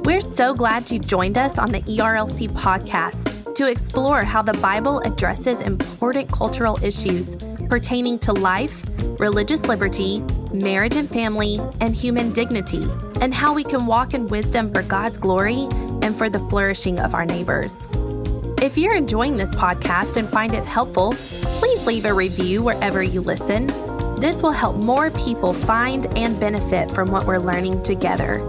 We're so glad you've joined us on the ERLC podcast to explore how the Bible addresses important cultural issues pertaining to life, religious liberty, marriage and family, and human dignity, and how we can walk in wisdom for God's glory and for the flourishing of our neighbors. If you're enjoying this podcast and find it helpful, please leave a review wherever you listen. This will help more people find and benefit from what we're learning together.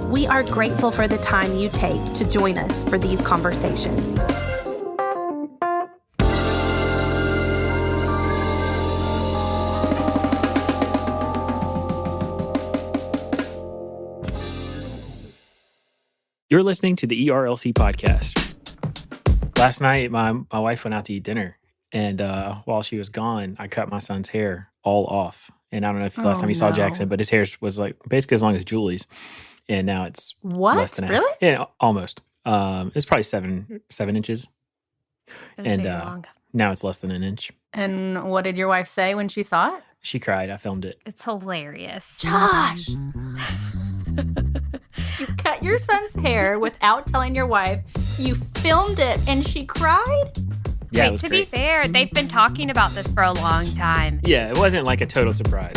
We are grateful for the time you take to join us for these conversations. You're listening to the ERLC podcast. Last night, my wife went out to eat dinner, and while she was gone, I cut my son's hair all off. And I don't know if last time you saw Jackson, but his hair was like basically as long as Julie's, and now it's less than Really? Yeah, almost. It's probably seven inches, And long. now it's less than an inch. And what did your wife say when she saw it? She cried. I filmed it. It's hilarious. Josh! You cut your son's hair without telling your wife. You filmed it and she cried? Yeah, it Wait, was to great. be fair, they've been talking about this for a long time. Yeah, it wasn't like a total surprise.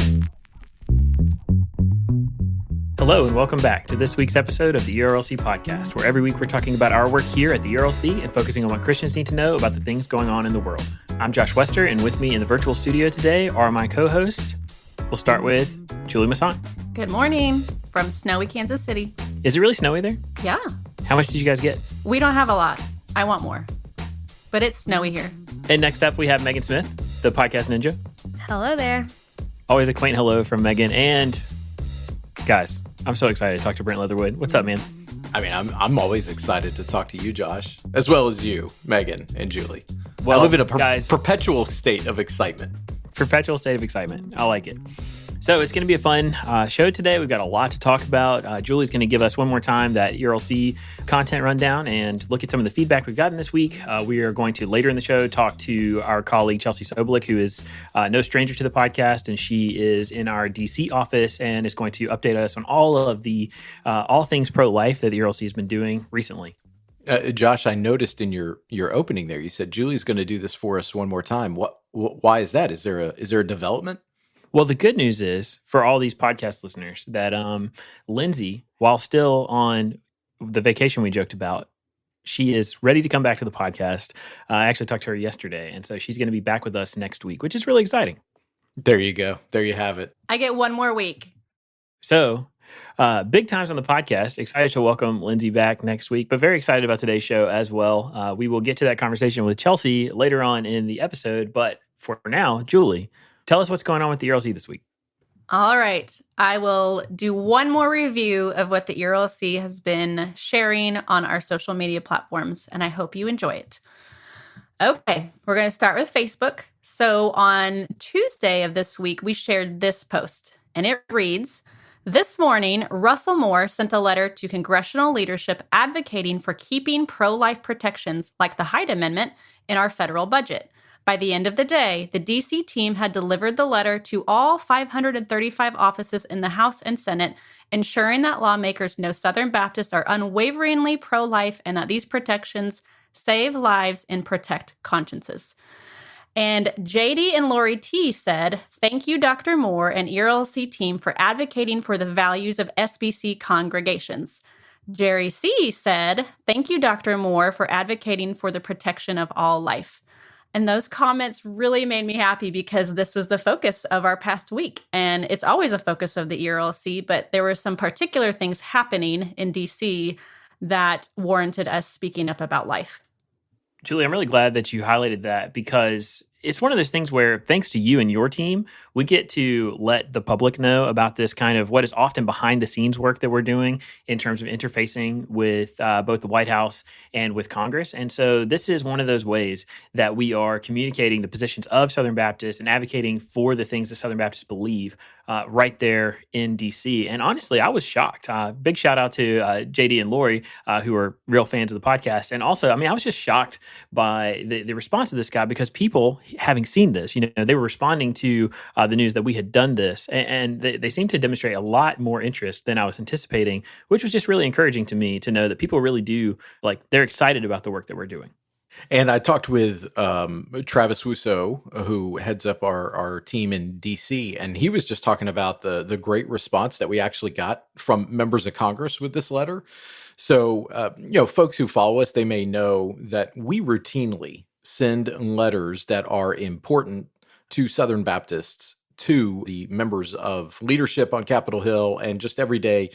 Hello and welcome back to this week's episode of the ERLC podcast, where every week we're talking about our work here at the ERLC and focusing on what Christians need to know about the things going on in the world. I'm Josh Wester, and with me in the virtual studio today are my co-hosts. We'll start with Julie Masson. Good morning from snowy Kansas City. Is it really snowy there? Yeah, How much did you guys get? we don't have a lot. I want more. But it's snowy here. And next up we have Megan Smith, the podcast ninja. Hello there. Always a quaint hello from Megan. And guys, I'm so excited to talk to Brent Leatherwood. What's up, man? I mean, I'm always excited to talk to you, Josh, as well as you, Megan, and Julie. Well, I live in a guys, perpetual state of excitement. perpetual state of excitement. I like it. So it's going to be a fun show today. We've got a lot to talk about. Julie's going to give us one more time that ERLC content rundown and look at some of the feedback we've gotten this week. We are going to later in the show talk to our colleague Chelsea Sobolik, who is no stranger to the podcast, and she is in our DC office and is going to update us on all of the all things pro-life that the ERLC has been doing recently. Josh, I noticed in your opening there, you said Julie's going to do this for us one more time. Why is that? Is there a development? Well, the good news is for all these podcast listeners that Lindsay, while still on the vacation we joked about, she is ready to come back to the podcast. I actually talked to her yesterday, and so she's going to be back with us next week, which is really exciting. There you go. There you have it. I get one more week. So, big times on the podcast. Excited to welcome Lindsay back next week, but very excited about today's show as well. We will get to that conversation with Chelsea later on in the episode, but for now, Julie, tell us what's going on with the ERLC this week. All right. I will do one more review of what the ERLC has been sharing on our social media platforms, and I hope you enjoy it. Okay, we're going to start with Facebook. So on Tuesday of this week, we shared this post, and it reads, "This morning, Russell Moore sent a letter to congressional leadership advocating for keeping pro-life protections like the Hyde Amendment in our federal budget. By the end of the day, the D.C. team had delivered the letter to all 535 offices in the House and Senate, ensuring that lawmakers know Southern Baptists are unwaveringly pro-life and that these protections save lives and protect consciences." And JD and Lori T said, "Thank you, Dr. Moore and ERLC team for advocating for the values of SBC congregations." Jerry C said, "Thank you, Dr. Moore, for advocating for the protection of all life." And those comments really made me happy because this was the focus of our past week. And it's always a focus of the ERLC, but there were some particular things happening in DC that warranted us speaking up about life. Julie, I'm really glad that you highlighted that because it's one of those things where, thanks to you and your team, we get to let the public know about this kind of what is often behind the scenes work that we're doing in terms of interfacing with both the White House and with Congress. And so this is one of those ways that we are communicating the positions of Southern Baptists and advocating for the things that Southern Baptists believe right there in DC. And honestly, I was shocked. Big shout out to JD and Lori, who are real fans of the podcast. And also, I mean, I was just shocked by the response of this guy because people having seen this. They were responding to the news that we had done this, and they seemed to demonstrate a lot more interest than I was anticipating, which was just really encouraging to me to know that people really do, they're excited about the work that we're doing. And I talked with Travis Wusso, who heads up our team in DC, and he was just talking about the great response that we actually got from members of Congress with this letter. So, folks who follow us, they may know that we routinely send letters that are important to Southern Baptists to the members of leadership on Capitol Hill and just everyday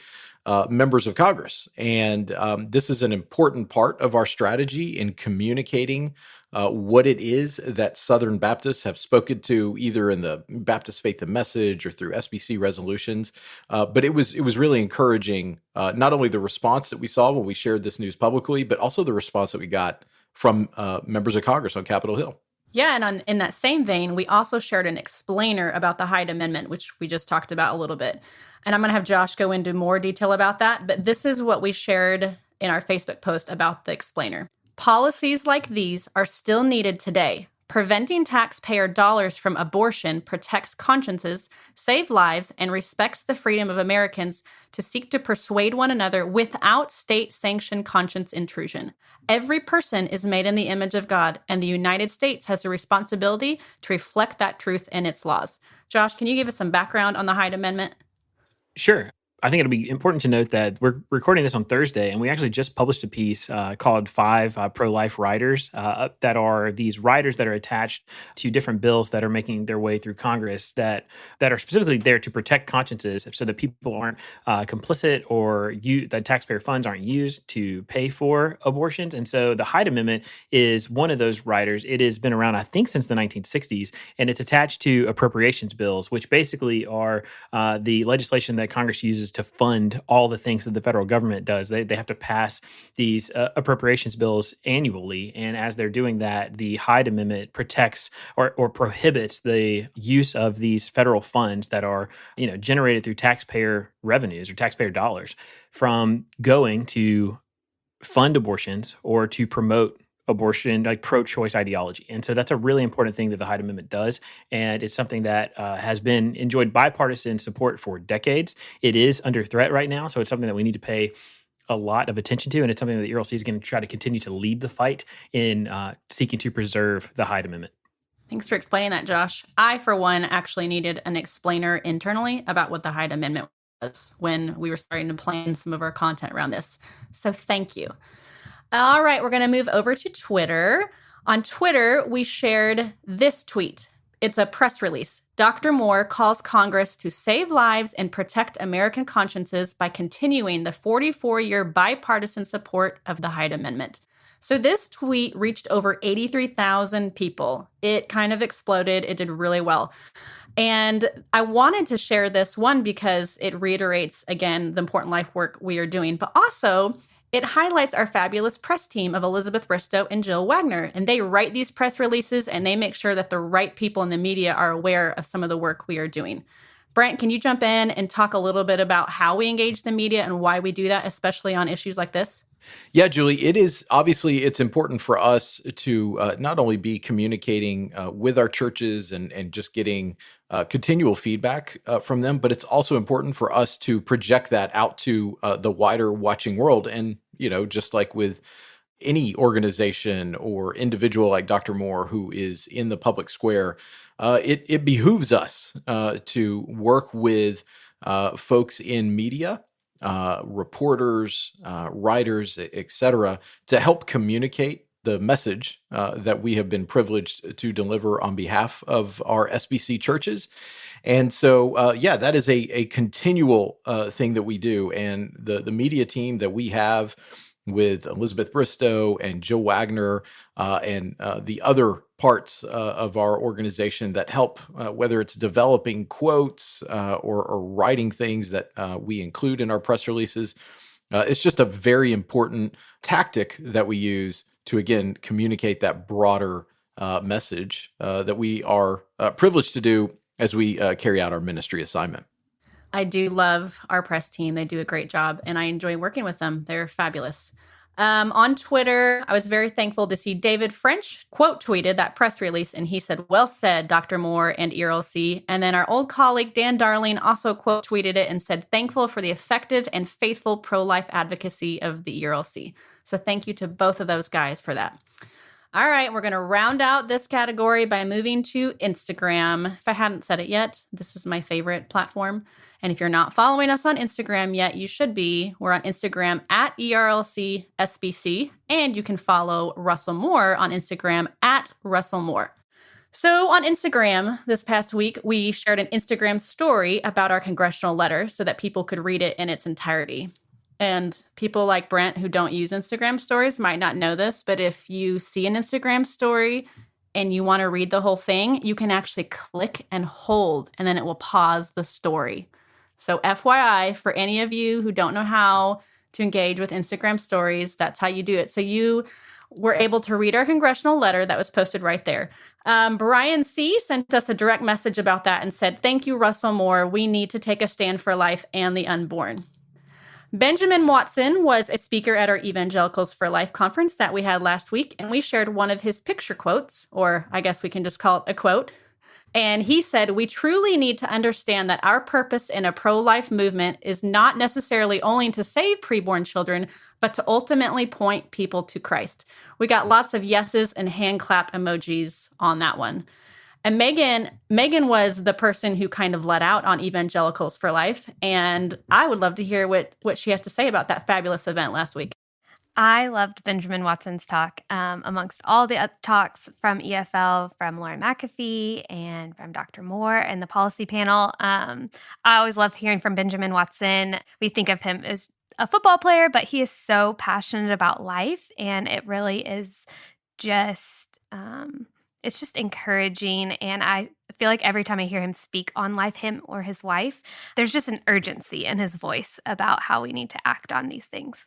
members of Congress. And this is an important part of our strategy in communicating what it is that Southern Baptists have spoken to, either in the Baptist Faith and Message or through SBC resolutions. But it was really encouraging, not only the response that we saw when we shared this news publicly, but also the response that we got from members of Congress on Capitol Hill. Yeah, and in that same vein, we also shared an explainer about the Hyde Amendment, which we just talked about a little bit. And I'm going to have Josh go into more detail about that, but this is what we shared in our Facebook post about the explainer. Policies like these are still needed today. Preventing taxpayer dollars from abortion protects consciences, saves lives, and respects the freedom of Americans to seek to persuade one another without state-sanctioned conscience intrusion. Every person is made in the image of God, and the United States has a responsibility to reflect that truth in its laws. Josh, can you give us some background on the Hyde Amendment? Sure. I think it'll be important to note that we're recording this on Thursday, and we actually just published a piece called 5 Pro-Life Riders that are these riders that are attached to different bills that are making their way through Congress that are specifically there to protect consciences so that people aren't complicit or that taxpayer funds aren't used to pay for abortions. And so the Hyde Amendment is one of those riders. It has been around, I think, since the 1960s, and it's attached to appropriations bills, which basically are the legislation that Congress uses to fund all the things that the federal government does. They have to pass these appropriations bills annually. And as they're doing that, the Hyde Amendment protects or prohibits the use of these federal funds that are, generated through taxpayer revenues or taxpayer dollars from going to fund abortions or to promote abortion, like pro-choice ideology. And so that's a really important thing that the Hyde Amendment does. And it's something that has been enjoyed bipartisan support for decades. It is under threat right now. So it's something that we need to pay a lot of attention to. And it's something that the ERLC is going to try to continue to lead the fight in seeking to preserve the Hyde Amendment. Thanks for explaining that, Josh. I, for one, actually needed an explainer internally about what the Hyde Amendment was when we were starting to plan some of our content around this. So thank you. All right, we're going to move over to Twitter. On Twitter, we shared this tweet. It's a press release. Dr. Moore calls Congress to save lives and protect American consciences by continuing the 44-year bipartisan support of the Hyde Amendment. So this tweet reached over 83,000 people. It kind of exploded. It did really well. And I wanted to share this one because it reiterates, again, the important life work we are doing, but also it highlights our fabulous press team of Elizabeth Bristow and Jill Wagner, and they write these press releases and they make sure that the right people in the media are aware of some of the work we are doing. Brent, can you jump in and talk a little bit about how we engage the media and why we do that, especially on issues like this? Yeah, Julie, it's important for us to not only be communicating with our churches and just getting continual feedback from them, but it's also important for us to project that out to the wider watching world. And, just like with any organization or individual like Dr. Moore, who is in the public square, it behooves us to work with folks in media, reporters, writers, etc., to help communicate the message that we have been privileged to deliver on behalf of our SBC churches. And so, that is a continual thing that we do. And the media team that we have with Elizabeth Bristow and Jill Wagner and the other parts of our organization that help, whether it's developing quotes or writing things that we include in our press releases. It's just a very important tactic that we use to, again, communicate that broader message that we are privileged to do as we carry out our ministry assignment. I do love our press team. They do a great job, and I enjoy working with them. They're fabulous. On Twitter, I was very thankful to see David French quote tweeted that press release, and he said, "Well said, Dr. Moore and ERLC." And then our old colleague Dan Darling also quote tweeted it and said, "Thankful for the effective and faithful pro-life advocacy of the ERLC." So thank you to both of those guys for that. All right, we're going to round out this category by moving to Instagram. If I hadn't said it yet, this is my favorite platform. And if you're not following us on Instagram yet, you should be. We're on Instagram at ERLC SBC, and you can follow Russell Moore on Instagram at Russell Moore. So on Instagram this past week, we shared an Instagram story about our congressional letter so that people could read it in its entirety. And people like Brent who don't use Instagram stories might not know this, but if you see an Instagram story and you want to read the whole thing, you can actually click and hold, and then it will pause the story. So FYI, for any of you who don't know how to engage with Instagram stories, that's how you do it. So you were able to read our congressional letter that was posted right there. Brian C. sent us a direct message about that and said, "Thank you, Russell Moore. We need to take a stand for life and the unborn." Benjamin Watson was a speaker at our Evangelicals for Life conference that we had last week, and we shared one of his picture quotes, or I guess we can just call it a quote. And he said, "We truly need to understand that our purpose in a pro-life movement is not necessarily only to save preborn children, but to ultimately point people to Christ." We got lots of yeses and hand clap emojis on that one. And Megan was the person who kind of led out on Evangelicals for Life. And I would love to hear what she has to say about that fabulous event last week. I loved Benjamin Watson's talk. Amongst all the talks from EFL, from Lauren McAfee and from Dr. Moore and the policy panel, I always love hearing from Benjamin Watson. We think of him as a football player, but he is so passionate about life. And it really is just... it's just encouraging, and I feel like every time I hear him speak on life, him or his wife, there's just an urgency in his voice about how we need to act on these things.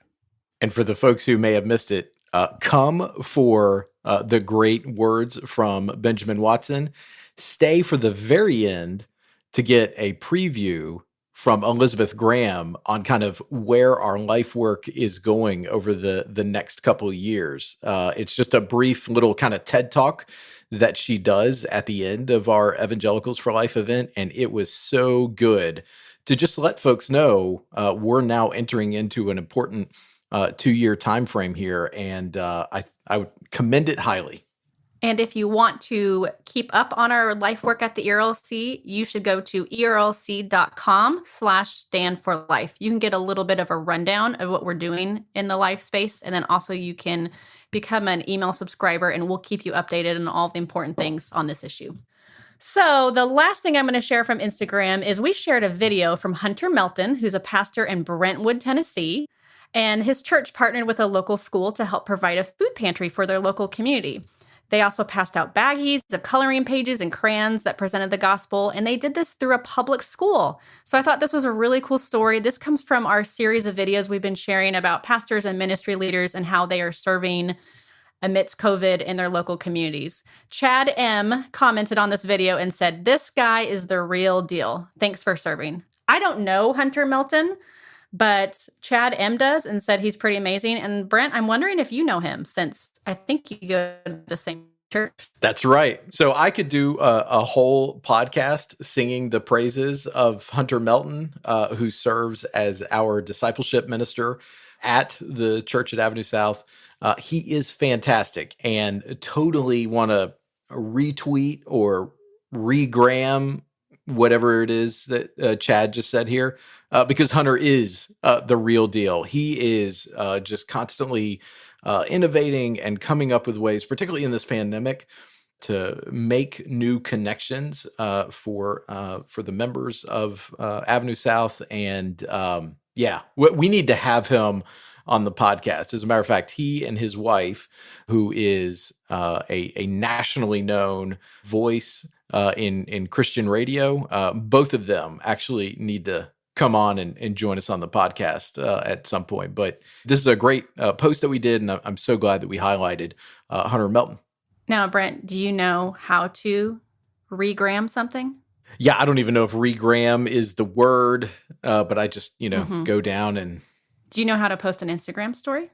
And for the folks who may have missed it, come for the great words from Benjamin Watson. Stay for the very end to get a preview from Elizabeth Graham on kind of where our life work is going over the next couple of years. It's just a brief little kind of TED Talk that she does at the end of our Evangelicals for Life event. And it was so good to just let folks know we're now entering into an important 2-year time frame here. And I would commend it highly. And if you want to keep up on our life work at the ERLC, you should go to erlc.com/stand4life. You can get a little bit of a rundown of what we're doing in the life space. And then also you can become an email subscriber, and we'll keep you updated on all the important things on this issue. So the last thing I'm going to share from Instagram is we shared a video from Hunter Melton, who's a pastor in Brentwood, Tennessee. And his church partnered with a local school to help provide a food pantry for their local community. They also passed out baggies of coloring pages and crayons that presented the gospel, and they did this through a public school. So I thought this was a really cool story. This comes from our series of videos we've been sharing about pastors and ministry leaders and how they are serving amidst COVID in their local communities. Chad M. commented on this video and said, "This guy is the real deal. Thanks for serving." I don't know Hunter Melton, but Chad M. does, and said he's pretty amazing. And Brent, I'm wondering if you know him, since I think you go to the same church. That's right. So I could do a whole podcast singing the praises of Hunter Melton, who serves as our discipleship minister at the church at Avenue South. He is fantastic, and totally want to retweet or regram whatever it is that Chad just said here, because Hunter is the real deal. He is just constantly innovating and coming up with ways, particularly in this pandemic, to make new connections for the members of Avenue South. And we need to have him on the podcast. As a matter of fact, he and his wife, who is a nationally known voice in Christian radio, both of them actually need to come on and join us on the podcast at some point. But this is a great post that we did, and I'm so glad that we highlighted Hunter Melton. Now, Brent, do you know how to regram something? Yeah, I don't even know if regram is the word, but I just, go down and... Do you know how to post an Instagram story?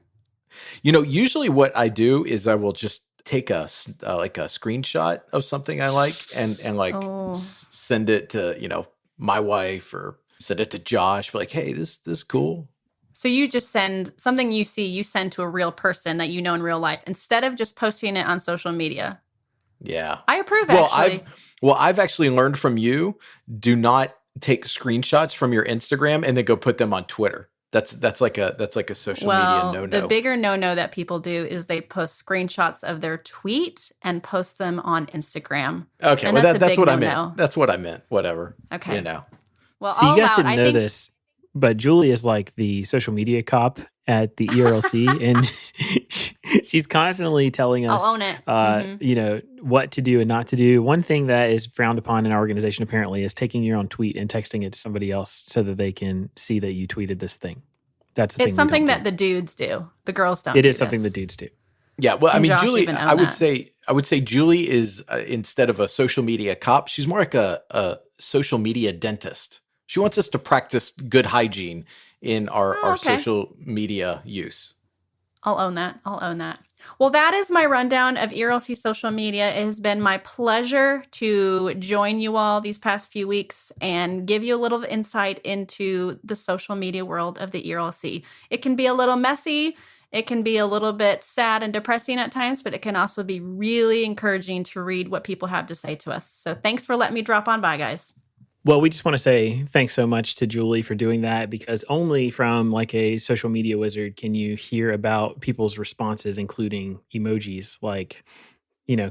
Usually what I do is I will just take like a screenshot of something I like and like Oh. send it to, my wife or send it to Josh. Be like, hey, this cool. So you just send something you see, you send to a real person that you know in real life instead of just posting it on social media. Yeah. I approve, actually. I've actually learned from you, do not take screenshots from your Instagram and then go put them on Twitter. That's like a social media no-no. The bigger no-no that people do is they post screenshots of their tweet and post them on Instagram. Okay, and well that's what no-no. I meant. That's what I meant. Whatever. Okay. Well, So you guys didn't know think this, but Julie is like the social media cop at the ERLC, and she's constantly telling us, I'll own it. What to do and not to do. One thing that is frowned upon in our organization apparently is taking your own tweet and texting it to somebody else so that they can see that you tweeted this thing. That's a thing. It's something that the dudes do. The girls don't. It is something the dudes do. Yeah, well, I mean, Josh Julie, even owned I would that. say Julie is instead of a social media cop, she's more like a social media dentist. She wants us to practice good hygiene in our social media use. I'll own that. Well, that is my rundown of ERLC social media. It has been my pleasure to join you all these past few weeks and give you a little insight into the social media world of the ERLC. It can be a little messy. It can be a little bit sad and depressing at times, but it can also be really encouraging to read what people have to say to us. So thanks for letting me drop on by, guys. Well, we just want to say thanks so much to Julie for doing that, because only from like a social media wizard can you hear about people's responses, including emojis like,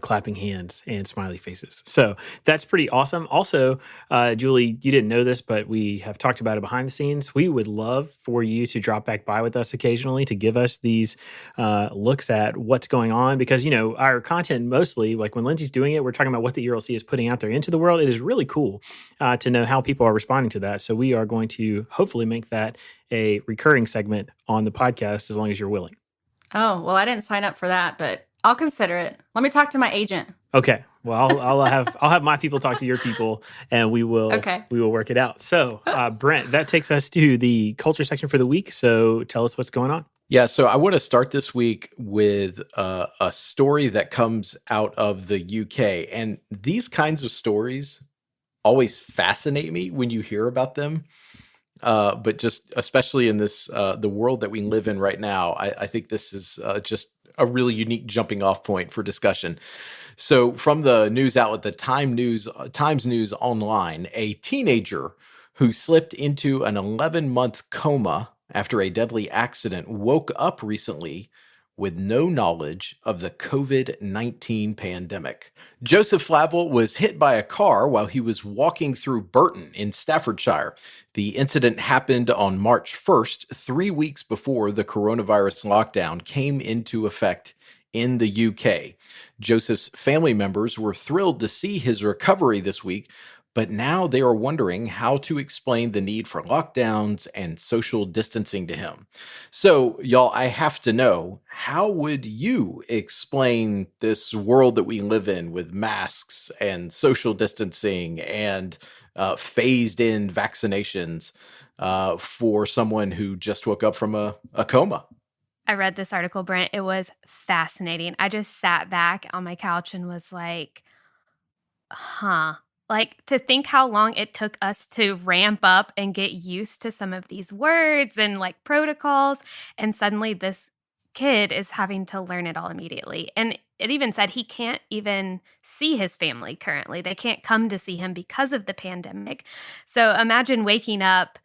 clapping hands and smiley faces. So that's pretty awesome. Also, Julie, you didn't know this, but we have talked about it behind the scenes. We would love for you to drop back by with us occasionally to give us these looks at what's going on, because, our content mostly, like when Lindsay's doing it, we're talking about what the ERLC is putting out there into the world. It is really cool to know how people are responding to that. So we are going to hopefully make that a recurring segment on the podcast as long as you're willing. Oh, well, I didn't sign up for that, but I'll consider it. Let me talk to my agent. Okay. Well, I'll have my people talk to your people, and we will work it out. So, Brent, that takes us to the culture section for the week. So, tell us what's going on. Yeah, so I want to start this week with a story that comes out of the UK, and these kinds of stories always fascinate me when you hear about them. But just especially in this the world that we live in right now, I think this is just a really unique jumping off point for discussion. So from the news outlet, the Times News Online, a teenager who slipped into an 11-month coma after a deadly accident woke up recently with no knowledge of the COVID-19 pandemic. Joseph Flavel was hit by a car while he was walking through Burton in Staffordshire. The incident happened on March 1st, 3 weeks before the coronavirus lockdown came into effect in the UK. Joseph's family members were thrilled to see his recovery this week, but now they are wondering how to explain the need for lockdowns and social distancing to him. So, y'all, I have to know, how would you explain this world that we live in with masks and social distancing and phased in vaccinations for someone who just woke up from a coma? I read this article, Brent. It was fascinating. I just sat back on my couch and was like, Like, to think how long it took us to ramp up and get used to some of these words and like protocols. And suddenly this kid is having to learn it all immediately. And it even said he can't even see his family currently. They can't come to see him because of the pandemic. So imagine waking up,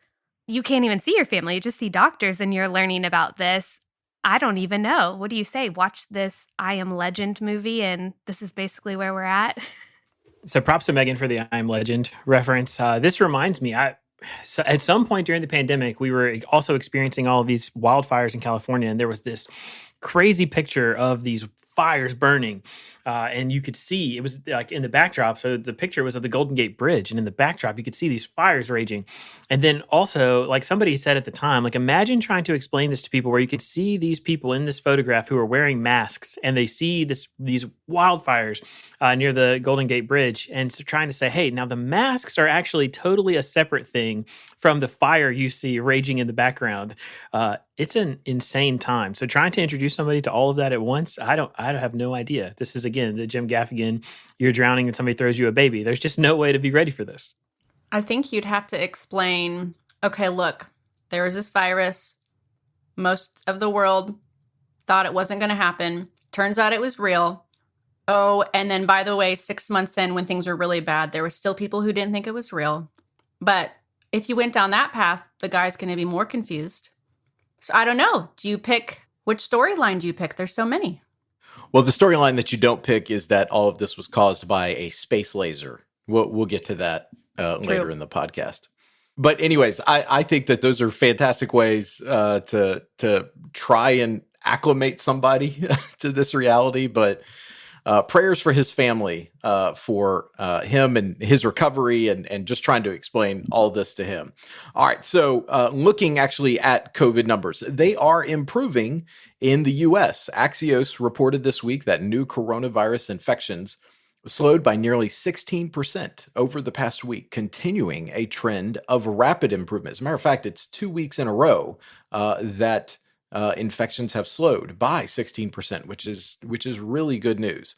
you can't even see your family. You just see doctors and you're learning about this. I don't even know. What do you say? Watch this I Am Legend movie and this is basically where we're at. So props to Megan for the I Am Legend reference. This reminds me, so at some point during the pandemic, we were also experiencing all of these wildfires in California, and there was this crazy picture of these fires burning and you could see, it was like in the backdrop. So the picture was of the Golden Gate Bridge, and in the backdrop, you could see these fires raging. And then also, like somebody said at the time, like imagine trying to explain this to people where you could see these people in this photograph who are wearing masks, and they see these wildfires near the Golden Gate Bridge, and so trying to say, hey, now the masks are actually totally a separate thing from the fire you see raging in the background. It's an insane time. So trying to introduce somebody to all of that at once, I have no idea. This is again the Jim Gaffigan, you're drowning and somebody throws you a baby. There's just no way to be ready for this. I think you'd have to explain, okay, look, there was this virus. Most of the world thought it wasn't going to happen. Turns out it was real. Oh, and then by the way, 6 months in when things were really bad, there were still people who didn't think it was real. But if you went down that path, the guy's going to be more confused. So I don't know. Which storyline do you pick? There's so many. Well, the storyline that you don't pick is that all of this was caused by a space laser. We'll get to that later in the podcast. But anyways, I think that those are fantastic ways to try and acclimate somebody to this reality. But prayers for his family, for him and his recovery, and just trying to explain all this to him. All right, so looking actually at COVID numbers, they are improving in the U.S. Axios reported this week that new coronavirus infections slowed by nearly 16% over the past week, continuing a trend of rapid improvement. As a matter of fact, it's 2 weeks in a row that infections have slowed by 16%, which is really good news.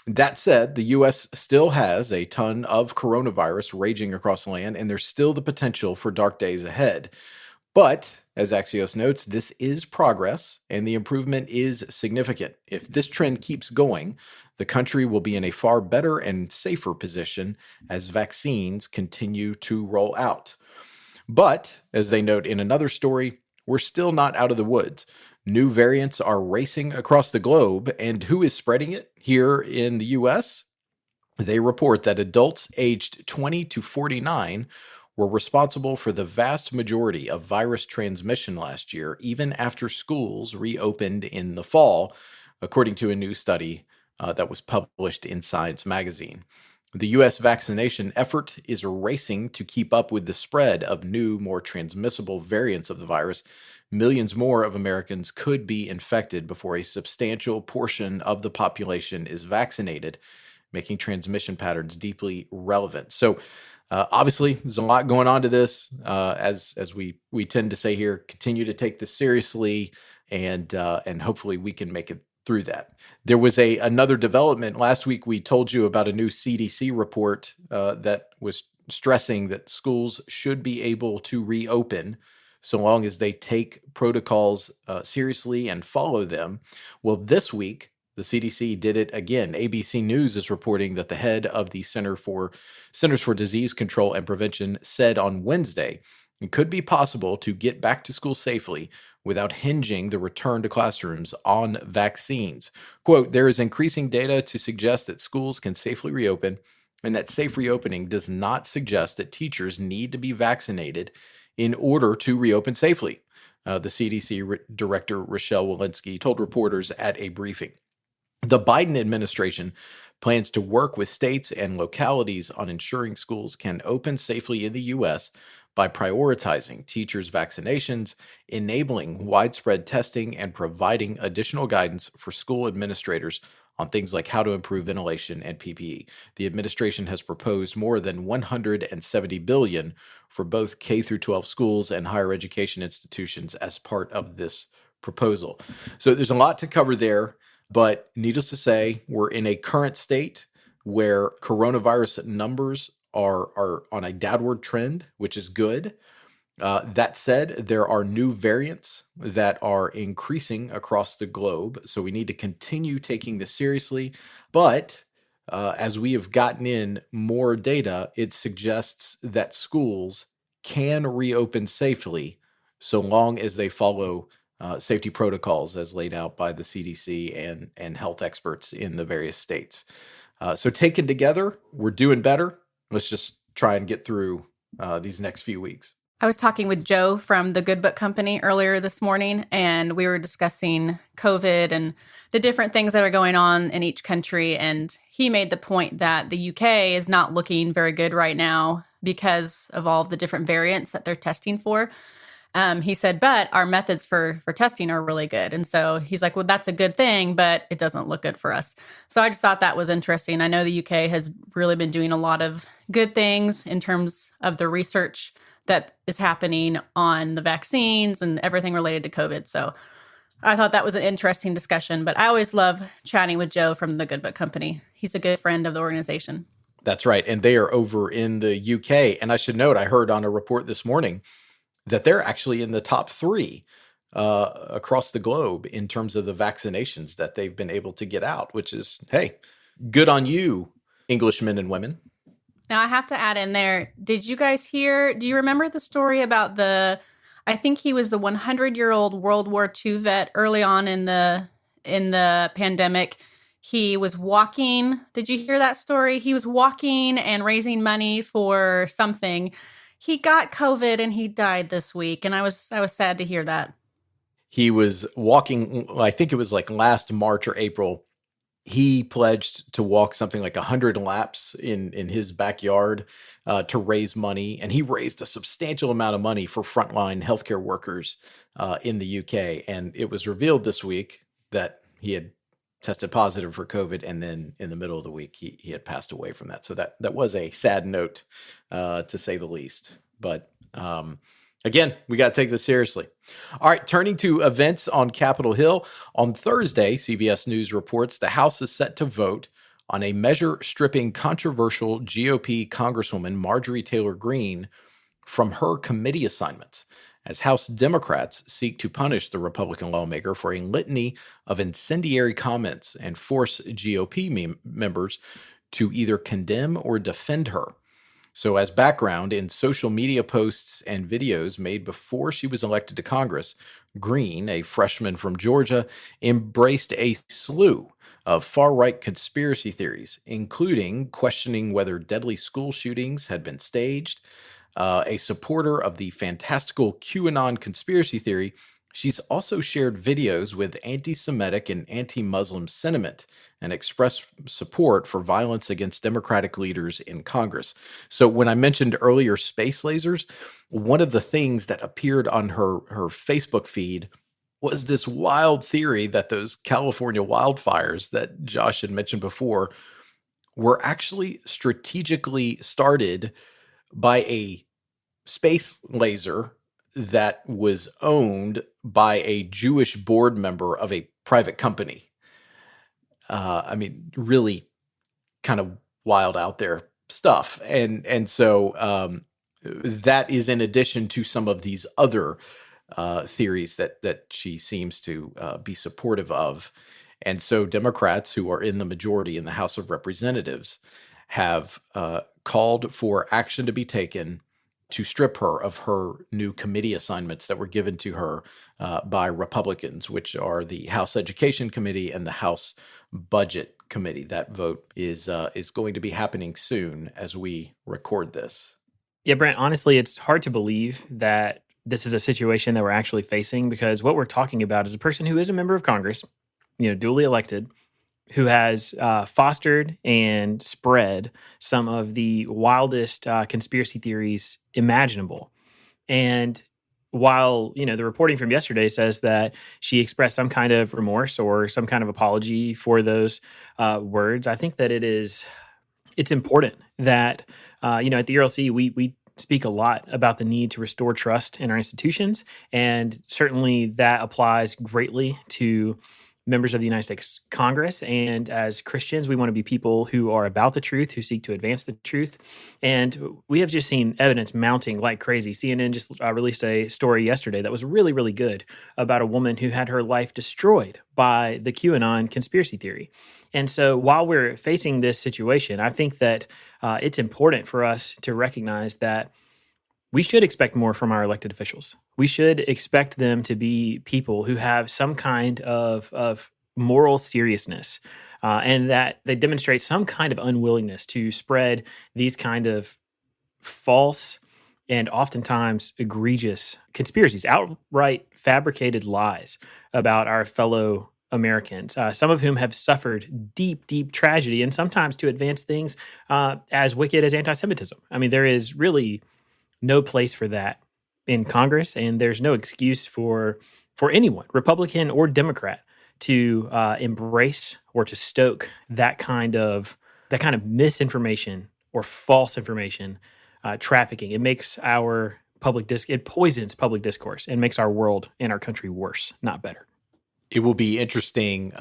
That said, the U.S. still has a ton of coronavirus raging across the land, and there's still the potential for dark days ahead. But, as Axios notes, this is progress, and the improvement is significant. If this trend keeps going, the country will be in a far better and safer position as vaccines continue to roll out. But, as they note in another story, we're still not out of the woods. New variants are racing across the globe, and who is spreading it here in the U.S.? They report that adults aged 20 to 49 were responsible for the vast majority of virus transmission last year, even after schools reopened in the fall, according to a new study that was published in Science magazine. The U.S. vaccination effort is racing to keep up with the spread of new, more transmissible variants of the virus. Millions more of Americans could be infected before a substantial portion of the population is vaccinated, making transmission patterns deeply relevant. So, obviously, there's a lot going on to this. As we tend to say here, continue to take this seriously, and hopefully we can make it through that. There was another development last week. We told you about a new CDC report that was stressing that schools should be able to reopen so long as they take protocols seriously and follow them. Well, this week, the CDC did it again. ABC News is reporting that the head of the Centers for Disease Control and Prevention said on Wednesday it could be possible to get back to school safely without hinging the return to classrooms on vaccines. Quote, there is increasing data to suggest that schools can safely reopen, and that safe reopening does not suggest that teachers need to be vaccinated in order to reopen safely. The CDC Director Rochelle Walensky told reporters at a briefing. The Biden administration plans to work with states and localities on ensuring schools can open safely in the U.S. by prioritizing teachers' vaccinations, enabling widespread testing, and providing additional guidance for school administrators on things like how to improve ventilation and PPE. The administration has proposed more than $170 billion for both K through 12 schools and higher education institutions as part of this proposal. So there's a lot to cover there. But needless to say, we're in a current state where coronavirus numbers are on a downward trend, which is good. That said, there are new variants that are increasing across the globe. So we need to continue taking this seriously. But as we have gotten in more data, it suggests that schools can reopen safely so long as they follow safety protocols as laid out by the CDC and health experts in the various states. So taken together, we're doing better. Let's just try and get through these next few weeks. I was talking with Joe from the Good Book Company earlier this morning, and we were discussing COVID and the different things that are going on in each country. And he made the point that the UK is not looking very good right now because of all of the different variants that they're testing for. He said, but our methods for testing are really good. And so he's like, well, that's a good thing, but it doesn't look good for us. So I just thought that was interesting. I know the UK has really been doing a lot of good things in terms of the research that is happening on the vaccines and everything related to COVID. So I thought that was an interesting discussion, but I always love chatting with Joe from the Good Book Company. He's a good friend of the organization. That's right. And they are over in the UK. And I should note, I heard on a report this morning that they're actually in the top 3 across the globe in terms of the vaccinations that they've been able to get out, which is, hey, good on you, Englishmen and women. Now, I have to add in there, do you remember the story about I think he was the 100-year-old World War II vet early on in the pandemic. He was walking. Did you hear that story? He was walking and raising money for something. He got COVID and he died this week. And I was sad to hear that. He was walking, I think it was like last March or April. He pledged to walk something like 100 laps in his backyard to raise money. And he raised a substantial amount of money for frontline healthcare workers in the UK. And it was revealed this week that he had tested positive for COVID. And then in the middle of the week, he had passed away from that. So that was a sad note, to say the least. But again, we got to take this seriously. All right, turning to events on Capitol Hill. On Thursday, CBS News reports the House is set to vote on a measure stripping controversial GOP Congresswoman Marjorie Taylor Greene from her committee assignments, as House Democrats seek to punish the Republican lawmaker for a litany of incendiary comments and force GOP members to either condemn or defend her. So as background, in social media posts and videos made before she was elected to Congress, Greene, a freshman from Georgia, embraced a slew of far-right conspiracy theories, including questioning whether deadly school shootings had been staged. A supporter of the fantastical QAnon conspiracy theory, she's also shared videos with anti-Semitic and anti-Muslim sentiment and expressed support for violence against Democratic leaders in Congress. So when I mentioned earlier space lasers, one of the things that appeared on her Facebook feed was this wild theory that those California wildfires that Josh had mentioned before were actually strategically started by a space laser that was owned by a Jewish board member of a private company. I mean, really kind of wild out there stuff. And so that is in addition to some of these other theories that she seems to be supportive of. And so Democrats, who are in the majority in the House of Representatives, have called for action to be taken to strip her of her new committee assignments that were given to her by Republicans, which are the House Education Committee and the House Budget Committee. That vote is going to be happening soon as we record this. Yeah, Brent, honestly, it's hard to believe that this is a situation that we're actually facing, because what we're talking about is a person who is a member of Congress, duly elected, who has fostered and spread some of the wildest conspiracy theories imaginable. And while, the reporting from yesterday says that she expressed some kind of remorse or some kind of apology for those words, I think that it's important that, at the ERLC, we speak a lot about the need to restore trust in our institutions. And certainly that applies greatly to members of the United States Congress. And as Christians, we want to be people who are about the truth, who seek to advance the truth. And we have just seen evidence mounting like crazy. CNN just released a story yesterday that was really, really good about a woman who had her life destroyed by the QAnon conspiracy theory. And so while we're facing this situation, I think that it's important for us to recognize that we should expect more from our elected officials. We should expect them to be people who have some kind of moral seriousness, and that they demonstrate some kind of unwillingness to spread these kind of false and oftentimes egregious conspiracies, outright fabricated lies about our fellow Americans, some of whom have suffered deep, deep tragedy, and sometimes to advance things as wicked as anti-Semitism. I mean, there is really no place for that in Congress, and there's no excuse for anyone, Republican or Democrat, to embrace or to stoke that kind of misinformation or false information trafficking. It makes our it poisons public discourse and makes our world and our country worse, not better. It will be interesting.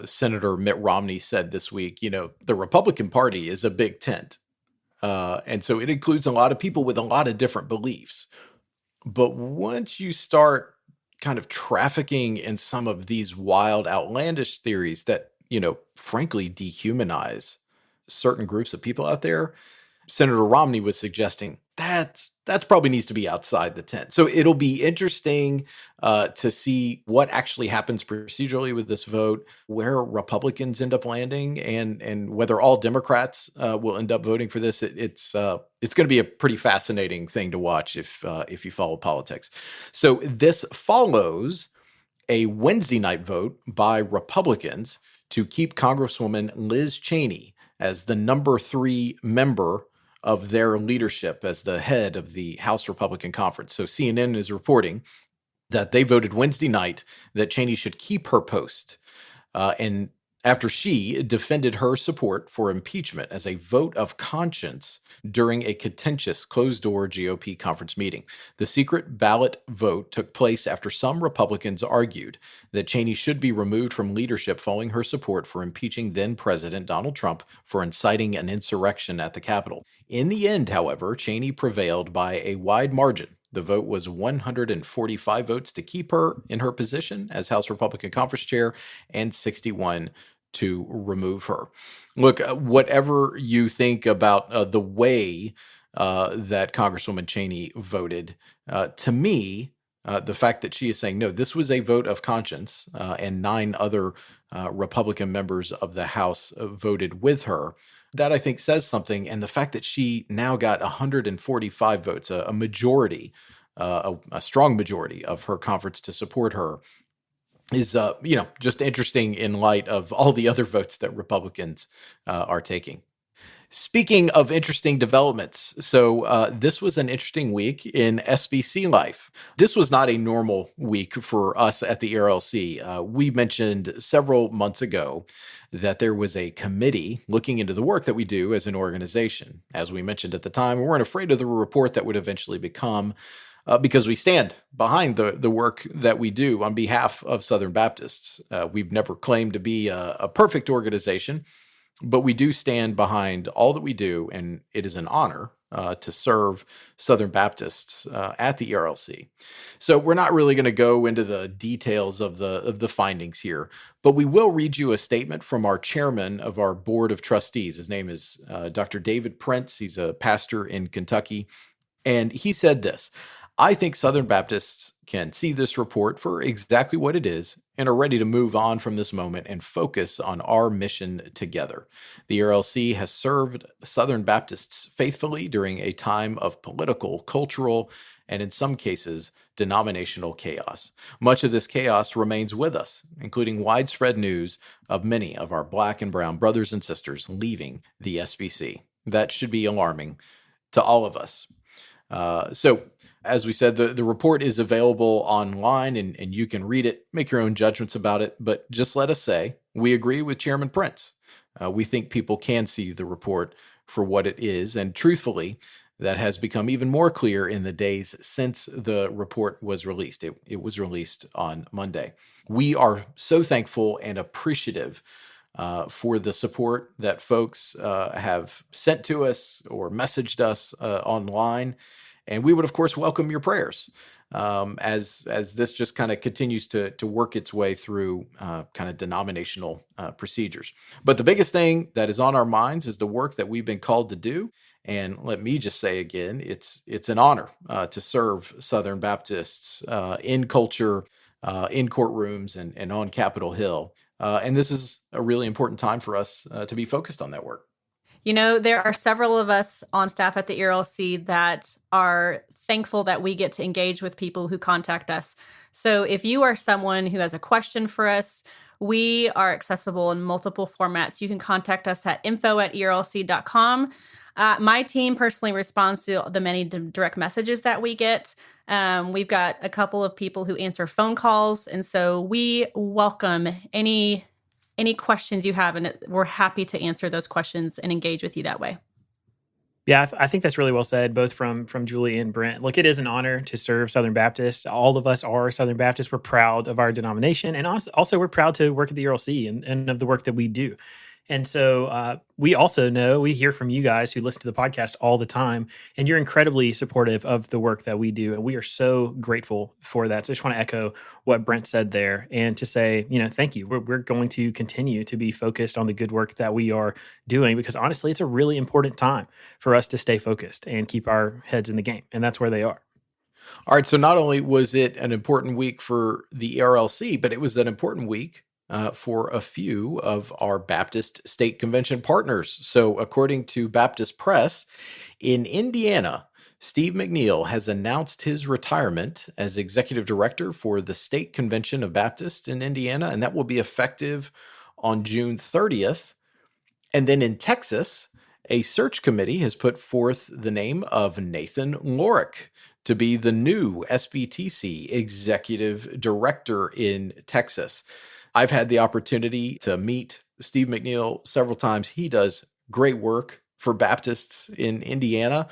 Senator Mitt Romney said this week, the Republican Party is a big tent. And so it includes a lot of people with a lot of different beliefs. But once you start kind of trafficking in some of these wild, outlandish theories that, frankly, dehumanize certain groups of people out there, Senator Romney was suggesting that probably needs to be outside the tent. So it'll be interesting to see what actually happens procedurally with this vote, where Republicans end up landing, and whether all Democrats will end up voting for this. It's going to be a pretty fascinating thing to watch if you follow politics. So this follows a Wednesday night vote by Republicans to keep Congresswoman Liz Cheney as the number 3 member of their leadership as the head of the House Republican Conference. So CNN is reporting that they voted Wednesday night that Cheney should keep her post. And after she defended her support for impeachment as a vote of conscience during a contentious closed-door GOP conference meeting. The secret ballot vote took place after some Republicans argued that Cheney should be removed from leadership following her support for impeaching then-President Donald Trump for inciting an insurrection at the Capitol. In the end, however, Cheney prevailed by a wide margin. The vote was 145 votes to keep her in her position as House Republican Conference Chair and 61 to remove her. Look, whatever you think about the way that Congresswoman Cheney voted, to me, the fact that she is saying, no, this was a vote of conscience, and 9 other Republican members of the House voted with her, that I think says something. And the fact that she now got 145 votes, a majority, a strong majority of her conference to support her, is just interesting in light of all the other votes that Republicans are taking. Speaking of interesting developments, so this was an interesting week in SBC life. This was not a normal week for us at the ERLC. We mentioned several months ago that there was a committee looking into the work that we do as an organization. As we mentioned at the time, we weren't afraid of the report that would eventually become, because we stand behind the work that we do on behalf of Southern Baptists. We've never claimed to be a perfect organization, but we do stand behind all that we do, and it is an honor to serve Southern Baptists at the ERLC. So we're not really going to go into the details of the findings here, but we will read you a statement from our chairman of our board of trustees. His name is Dr. David Prince. He's a pastor in Kentucky, and he said this: I think Southern Baptists can see this report for exactly what it is and are ready to move on from this moment and focus on our mission together. The ERLC has served Southern Baptists faithfully during a time of political, cultural, and in some cases, denominational chaos. Much of this chaos remains with us, including widespread news of many of our Black and brown brothers and sisters leaving the SBC. That should be alarming to all of us. So, as we said, the report is available online, and you can read it, make your own judgments about it. But just let us say, we agree with Chairman Prince. We think people can see the report for what it is. And truthfully, that has become even more clear in the days since the report was released. It was released on Monday. We are so thankful and appreciative for the support that folks have sent to us or messaged us online. And we would, of course, welcome your prayers as this just kind of continues to work its way through kind of denominational procedures. But the biggest thing that is on our minds is the work that we've been called to do. And let me just say again, it's an honor to serve Southern Baptists in culture, in courtrooms, and on Capitol Hill. And this is a really important time for us to be focused on that work. There are several of us on staff at the ERLC that are thankful that we get to engage with people who contact us. So if you are someone who has a question for us, we are accessible in multiple formats. You can contact us at info@erlc.com. My team personally responds to the many direct messages that we get. We've got a couple of people who answer phone calls. And so we welcome any questions you have, and we're happy to answer those questions and engage with you that way. Yeah, I think that's really well said, both from Julie and Brent. Look, it is an honor to serve Southern Baptist. All of us are Southern Baptists. We're proud of our denomination, and also we're proud to work at the ERLC and of the work that we do. And so we also know, we hear from you guys who listen to the podcast all the time, and you're incredibly supportive of the work that we do. And we are so grateful for that. So I just want to echo what Brent said there and to say, thank you. We're going to continue to be focused on the good work that we are doing, because honestly, it's a really important time for us to stay focused and keep our heads in the game. And that's where they are. All right. So not only was it an important week for the ERLC, but it was an important week for a few of our Baptist State Convention partners. So according to Baptist Press, in Indiana, Steve McNeil has announced his retirement as executive director for the State Convention of Baptists in Indiana, and that will be effective on June 30th. And then in Texas, a search committee has put forth the name of Nathan Lorick to be the new SBTC executive director in Texas. I've had the opportunity to meet Steve McNeil several times. He does great work for Baptists in Indiana.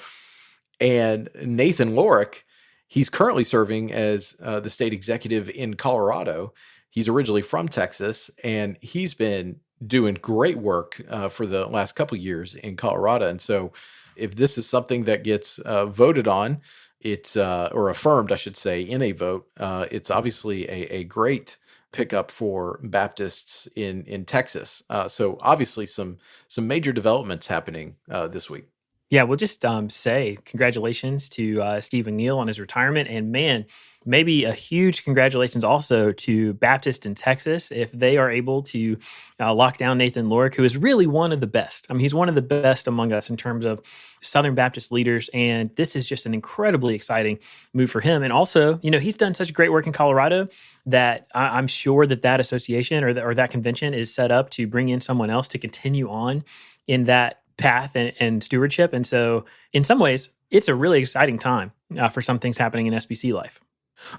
And Nathan Lorick, he's currently serving as the state executive in Colorado. He's originally from Texas, and he's been doing great work for the last couple of years in Colorado. And so if this is something that gets voted on, it's or affirmed, I should say, in a vote, it's obviously a great pickup for Baptists in Texas. So obviously some major developments happening this week. Yeah, we'll just say congratulations to Steve McNeil on his retirement. And man, maybe a huge congratulations also to Baptist in Texas if they are able to lock down Nathan Lorick, who is really one of the best. I mean, he's one of the best among us in terms of Southern Baptist leaders. And this is just an incredibly exciting move for him. And also, he's done such great work in Colorado that I'm sure that association or that convention is set up to bring in someone else to continue on in that path and stewardship. And so in some ways, it's a really exciting time for some things happening in SBC life.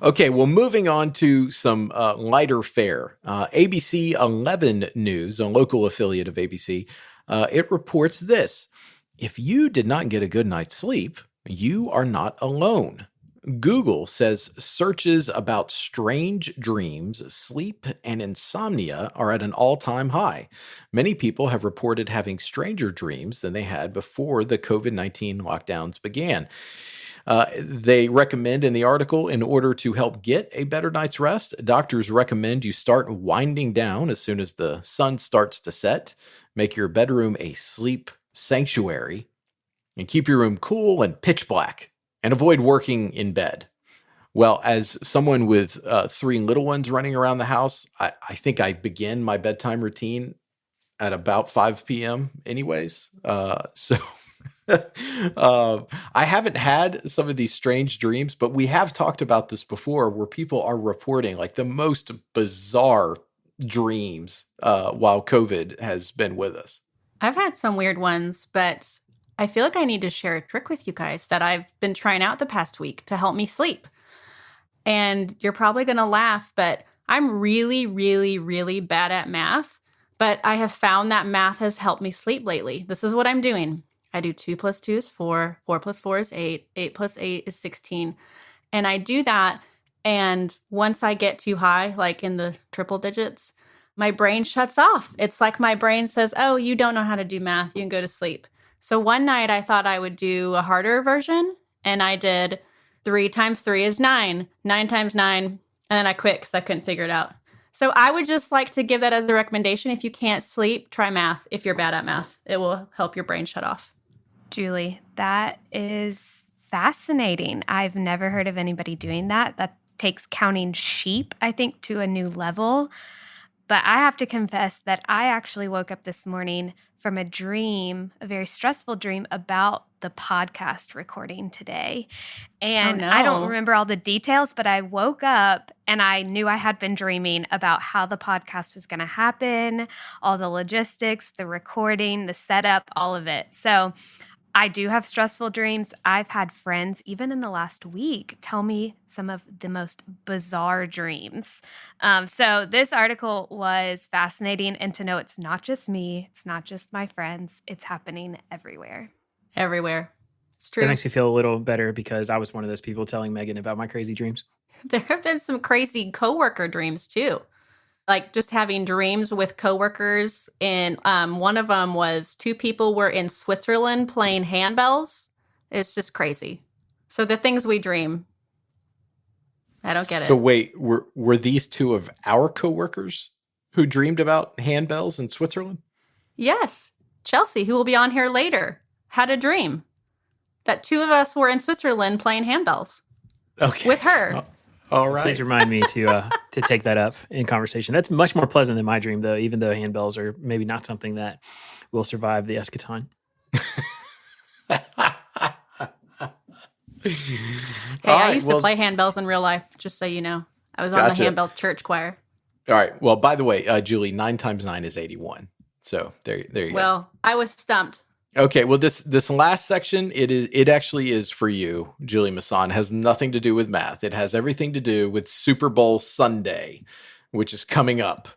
Okay, well, moving on to some lighter fare. ABC 11 News, a local affiliate of ABC, it reports this: if you did not get a good night's sleep, you are not alone. Google says searches about strange dreams, sleep, and insomnia are at an all-time high. Many people have reported having stranger dreams than they had before the COVID-19 lockdowns began. They recommend in the article, in order to help get a better night's rest, doctors recommend you start winding down as soon as the sun starts to set. Make your bedroom a sleep sanctuary, and keep your room cool and pitch black, and avoid working in bed. Well, as someone with 3 little ones running around the house, I think I begin my bedtime routine at about 5 p.m. anyways. So I haven't had some of these strange dreams, but we have talked about this before, where people are reporting like the most bizarre dreams while COVID has been with us. I've had some weird ones, but I feel like I need to share a trick with you guys that I've been trying out the past week to help me sleep. And you're probably going to laugh, but I'm really, really, really bad at math. But I have found that math has helped me sleep lately. This is what I'm doing. I do 2 + 2 is 4, 4 + 4 is 8, 8 + 8 is 16. And I do that. And once I get too high, like in the triple digits, my brain shuts off. It's like my brain says, oh, you don't know how to do math. You can go to sleep. So one night I thought I would do a harder version, and I did 3 × 3 is 9, 9 × 9, and then I quit because I couldn't figure it out. So I would just like to give that as a recommendation. If you can't sleep, try math. If you're bad at math, it will help your brain shut off. Julie, that is fascinating. I've never heard of anybody doing that. That takes counting sheep, I think, to a new level. But I have to confess that I actually woke up this morning from a dream, a very stressful dream about the podcast recording today. And I don't remember all the details, but I woke up and I knew I had been dreaming about how the podcast was going to happen, all the logistics, the recording, the setup, all of it. So I do have stressful dreams. I've had friends, even in the last week, tell me some of the most bizarre dreams. So this article was fascinating, and to know it's not just me, it's not just my friends, it's happening everywhere. Everywhere. It's true. That makes me feel a little better because I was one of those people telling Megan about my crazy dreams. There have been some crazy coworker dreams too. Like just having dreams with coworkers. And one of them was 2 people were in Switzerland playing handbells. It's just crazy. So the things we dream, I don't get it. So wait, were these 2 of our coworkers who dreamed about handbells in Switzerland? Yes. Chelsea, who will be on here later, had a dream that 2 of us were in Switzerland playing handbells. Okay. With her. All right. Please remind me to take that up in conversation. That's much more pleasant than my dream, though, even though handbells are maybe not something that will survive the eschaton. Hey, I used to play handbells in real life, just so you know. I was on the handbell church choir. All right. Well, by the way, Julie, 9 times 9 is 81. So there you go. Well, I was stumped. Okay, well, this last section, it actually is for you, Julie Masson. It has nothing to do with math. It has everything to do with Super Bowl Sunday, which is coming up.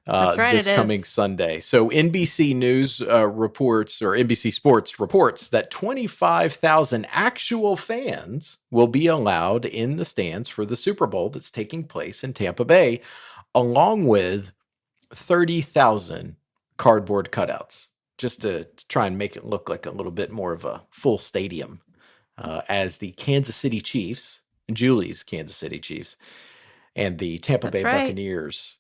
That's right, this coming Sunday. So NBC News reports, or NBC Sports reports, that 25,000 actual fans will be allowed in the stands for the Super Bowl that's taking place in Tampa Bay, along with 30,000 cardboard cutouts, just to try and make it look like a little bit more of a full stadium, as the Kansas City Chiefs, Julie's Kansas City Chiefs, and the Tampa Bay Buccaneers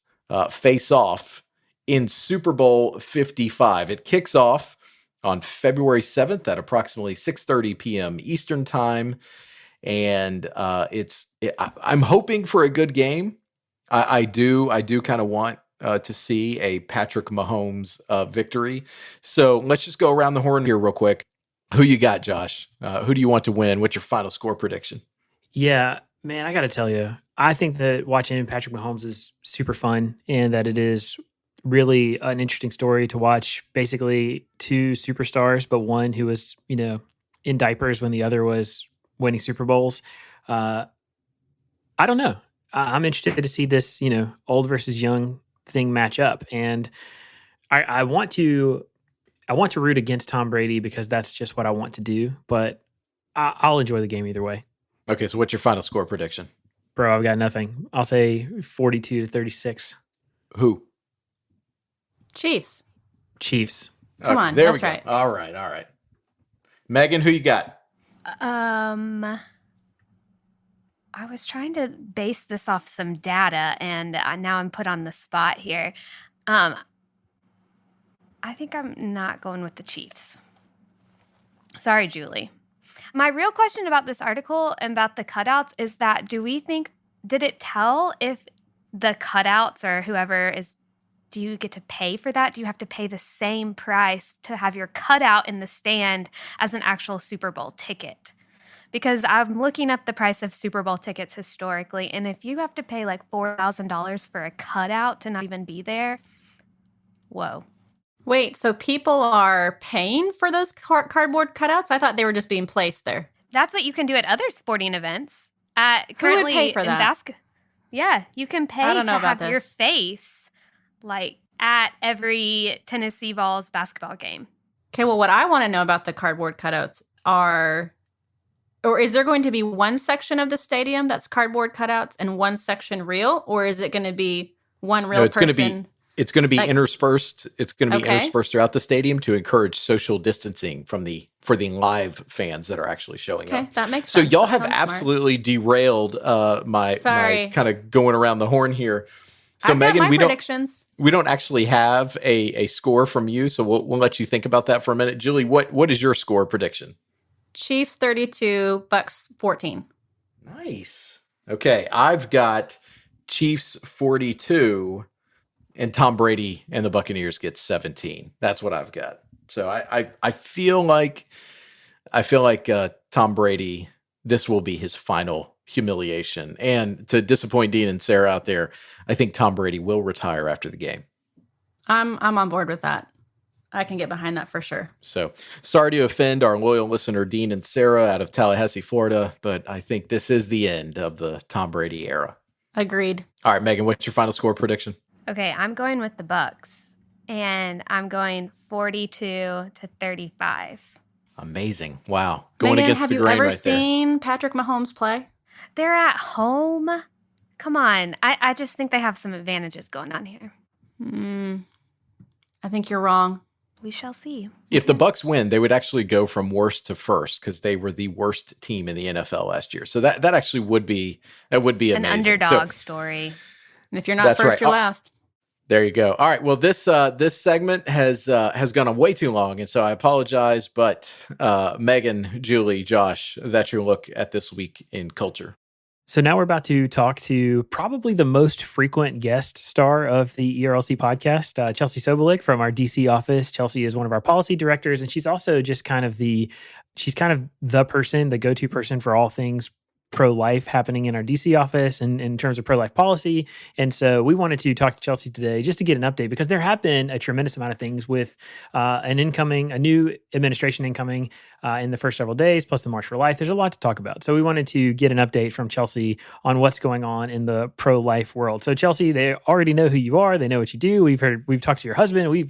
face off in Super Bowl 55. It kicks off on February 7th at approximately 6:30 p.m. Eastern Time, and I'm hoping for a good game. I do kind of want to see a Patrick Mahomes victory. So let's just go around the horn here real quick. Who you got, Josh? Who do you want to win? What's your final score prediction? Yeah, man, I got to tell you, I think that watching Patrick Mahomes is super fun, and that it is really an interesting story to watch. Basically 2 superstars, but one who was, in diapers when the other was winning Super Bowls. I don't know. I'm interested to see this, old versus young thing match up, and I want to root against Tom Brady because that's just what I want to do, but I'll enjoy the game either way. Okay, so what's your final score prediction? Bro, I've got nothing. I'll say 42-36. Who? Chiefs. Come on, there that's we go. right. All right. Megan, who you got? I was trying to base this off some data, and now I'm put on the spot here. I think I'm not going with the Chiefs. Sorry, Julie. My real question about this article and about the cutouts is that did it tell if the cutouts or whoever is, do you get to pay for that? Do you have to pay the same price to have your cutout in the stand as an actual Super Bowl ticket? Because I'm looking up the price of Super Bowl tickets historically, and if you have to pay like $4,000 for a cutout to not even be there, whoa. Wait, so people are paying for those cardboard cutouts? I thought they were just being placed there. That's what you can do at other sporting events. Who would pay for that? Yeah, you can pay to have your face like at every Tennessee Vols basketball game. Okay, well, what I want to know about the cardboard cutouts or is there going to be one section of the stadium that's cardboard cutouts and one section real, or is it going to be one real person? It's going to be interspersed. It's going to be interspersed throughout the stadium to encourage social distancing for the live fans that are actually showing up. Okay, that makes sense. So y'all have absolutely derailed my kind of going around the horn here. So I've Megan, got my predictions. We don't actually have a score from you, so we'll let you think about that for a minute. Julie, what is your score prediction? Chiefs 32, Bucks 14. Nice. Okay, I've got Chiefs 42 and Tom Brady and the Buccaneers get 17. That's what I've got. So I feel like Tom Brady, this will be his final humiliation. And to disappoint Dean and Sarah out there, I think Tom Brady will retire after the game. I'm on board with that. I can get behind that for sure. So sorry to offend our loyal listener, Dean and Sarah out of Tallahassee, Florida, but I think this is the end of the Tom Brady era. Agreed. All right, Megan, what's your final score prediction? Okay, I'm going with the Bucks, and I'm going 42-35. Amazing. Wow. Going Megan, against have the you grain ever right there. seen Patrick Mahomes play? They're at home. Come on. I just think they have some advantages going on here. I think you're wrong. We shall see. If the Bucks win, they would actually go from worst to first because they were the worst team in the NFL last year. So that actually would be amazing. An underdog story. And if you're not That's first, right. you're last. There you go. All right. Well, this segment has gone on way too long, and so I apologize. But Megan, Julie, Josh, that's your look at this week in culture. So now we're about to talk to probably the most frequent guest star of the ERLC podcast, Chelsea Sobolik from our DC office. Chelsea is one of our policy directors, and she's also just kind of the person, the go-to person for all things pro-life happening in our DC office and in terms of pro-life policy. And so we wanted to talk to Chelsea today just to get an update because there have been a tremendous amount of things with a new administration incoming in the first several days, plus the March for Life. There's a lot to talk about. So we wanted to get an update from Chelsea on what's going on in the pro-life world. So Chelsea, they already know who you are. They know what you do. We've talked to your husband. We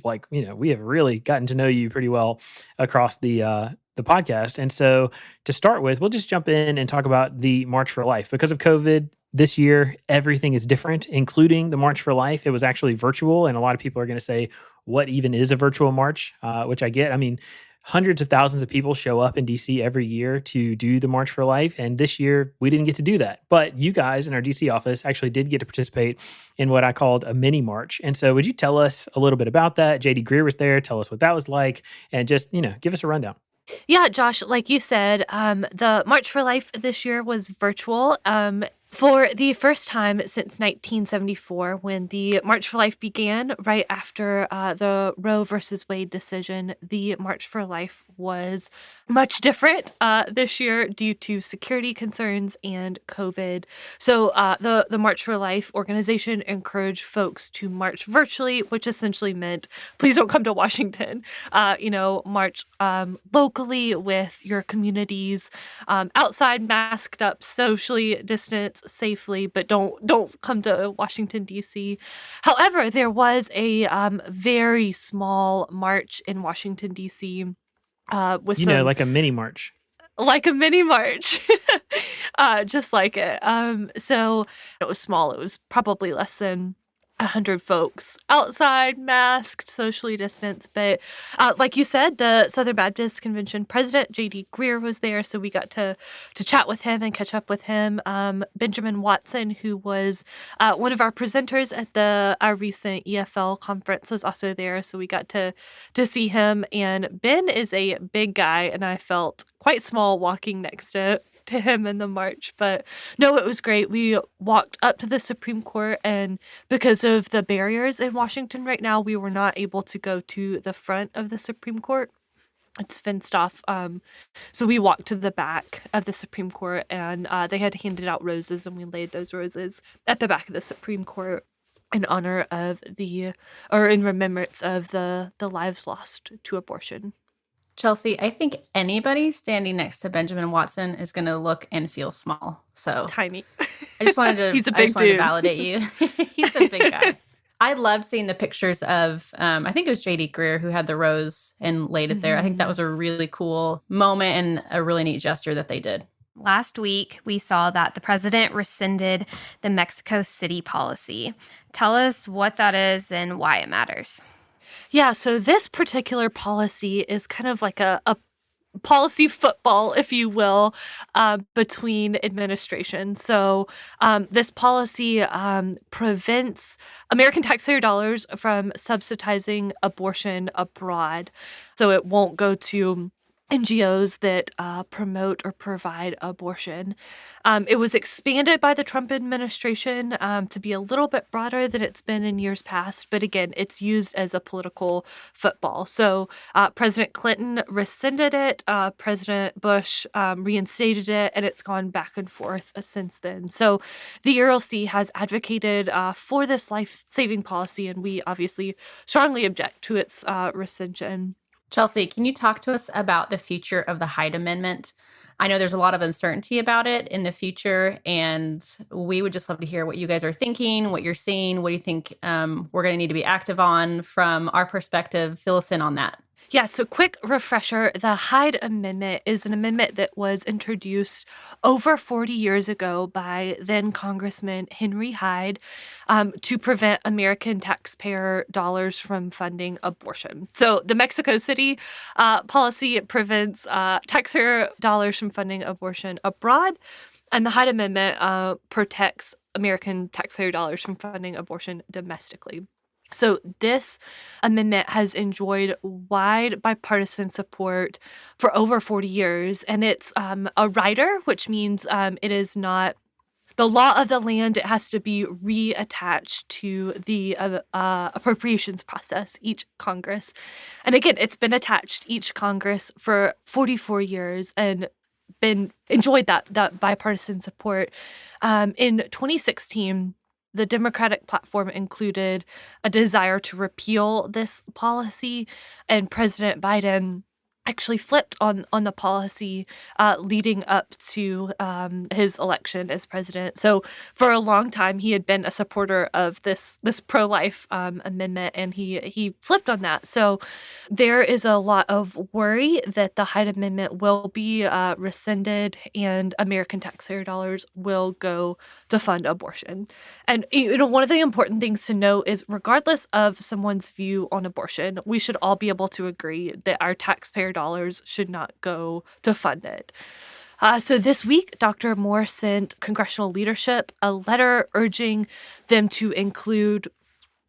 have really gotten to know you pretty well across the podcast. And so to start with, we'll just jump in and talk about the March for Life. Because of COVID this year, everything is different, including the March for Life. It was actually virtual. And a lot of people are going to say, what even is a virtual march? Which I get. I mean, hundreds of thousands of people show up in DC every year to do the March for Life. And this year, we didn't get to do that. But you guys in our DC office actually did get to participate in what I called a mini march. And so would you tell us a little bit about that? JD Greer was there. Tell us what that was like. And just, give us a rundown. Yeah, Josh, like you said, the March for Life this year was virtual. For the first time since 1974, when the March for Life began, right after the Roe versus Wade decision, the March for Life was much different this year due to security concerns and COVID. So the March for Life organization encouraged folks to march virtually, which essentially meant please don't come to Washington. March locally with your communities, outside, masked up, socially distanced, safely, but don't come to Washington, D.C. However, there was a very small march in Washington, D.C. With like a mini march. Like a mini march, just like it. So it was small. It was probably less than 100 folks outside, masked, socially distanced. But like you said, the Southern Baptist Convention president, JD Greer, was there. So we got to chat with him and catch up with him. Benjamin Watson, who was one of our presenters at our recent EFL conference, was also there. So we got to see him. And Ben is a big guy, and I felt quite small walking next to him in the march. But no, it was great. We walked up to the Supreme Court, and because of the barriers in Washington right now, we were not able to go to the front of the Supreme Court. It's fenced off. So we walked to the back of the Supreme Court, and they had handed out roses, and we laid those roses at the back of the Supreme Court in honor of in remembrance of the lives lost to abortion. Chelsea, I think anybody standing next to Benjamin Watson is going to look and feel small. So Tiny. I just wanted to, He's a big dude. To validate you. He's a big guy. I loved seeing the pictures of, I think it was JD Greer who had the rose and laid it there. I think that was a really cool moment and a really neat gesture that they did. Last week, we saw that the president rescinded the Mexico City policy. Tell us what that is and why it matters. Yeah, so this particular policy is kind of like a policy football, if you will, between administrations. So this policy prevents American taxpayer dollars from subsidizing abortion abroad. So it won't go to NGOs that promote or provide abortion. It was expanded by the Trump administration to be a little bit broader than it's been in years past. But again, it's used as a political football. So President Clinton rescinded it, President Bush reinstated it, and it's gone back and forth since then. So the ERLC has advocated for this life-saving policy, and we obviously strongly object to its rescission. Chelsea, can you talk to us about the future of the Hyde Amendment? I know there's a lot of uncertainty about it in the future, and we would just love to hear what you guys are thinking, what you're seeing. What do you think we're going to need to be active on from our perspective? Fill us in on that. Yeah, so quick refresher, the Hyde Amendment is an amendment that was introduced over 40 years ago by then Congressman Henry Hyde to prevent American taxpayer dollars from funding abortion. So the Mexico City policy prevents taxpayer dollars from funding abortion abroad, and the Hyde Amendment protects American taxpayer dollars from funding abortion domestically. So this amendment has enjoyed wide bipartisan support for over 40 years, and it's a rider, which means it is not the law of the land. It has to be reattached to the appropriations process each Congress. And again, it's been attached each Congress for 44 years and been enjoyed that bipartisan support. In 2016, the Democratic platform included a desire to repeal this policy, and President Biden actually flipped on the policy leading up to his election as president. So for a long time, he had been a supporter of this pro-life amendment, and he flipped on that. So there is a lot of worry that the Hyde Amendment will be rescinded and American taxpayer dollars will go to fund abortion. And one of the important things to note is, regardless of someone's view on abortion, we should all be able to agree that our taxpayer dollars should not go to fund it. So this week, Dr. Moore sent congressional leadership a letter urging them to include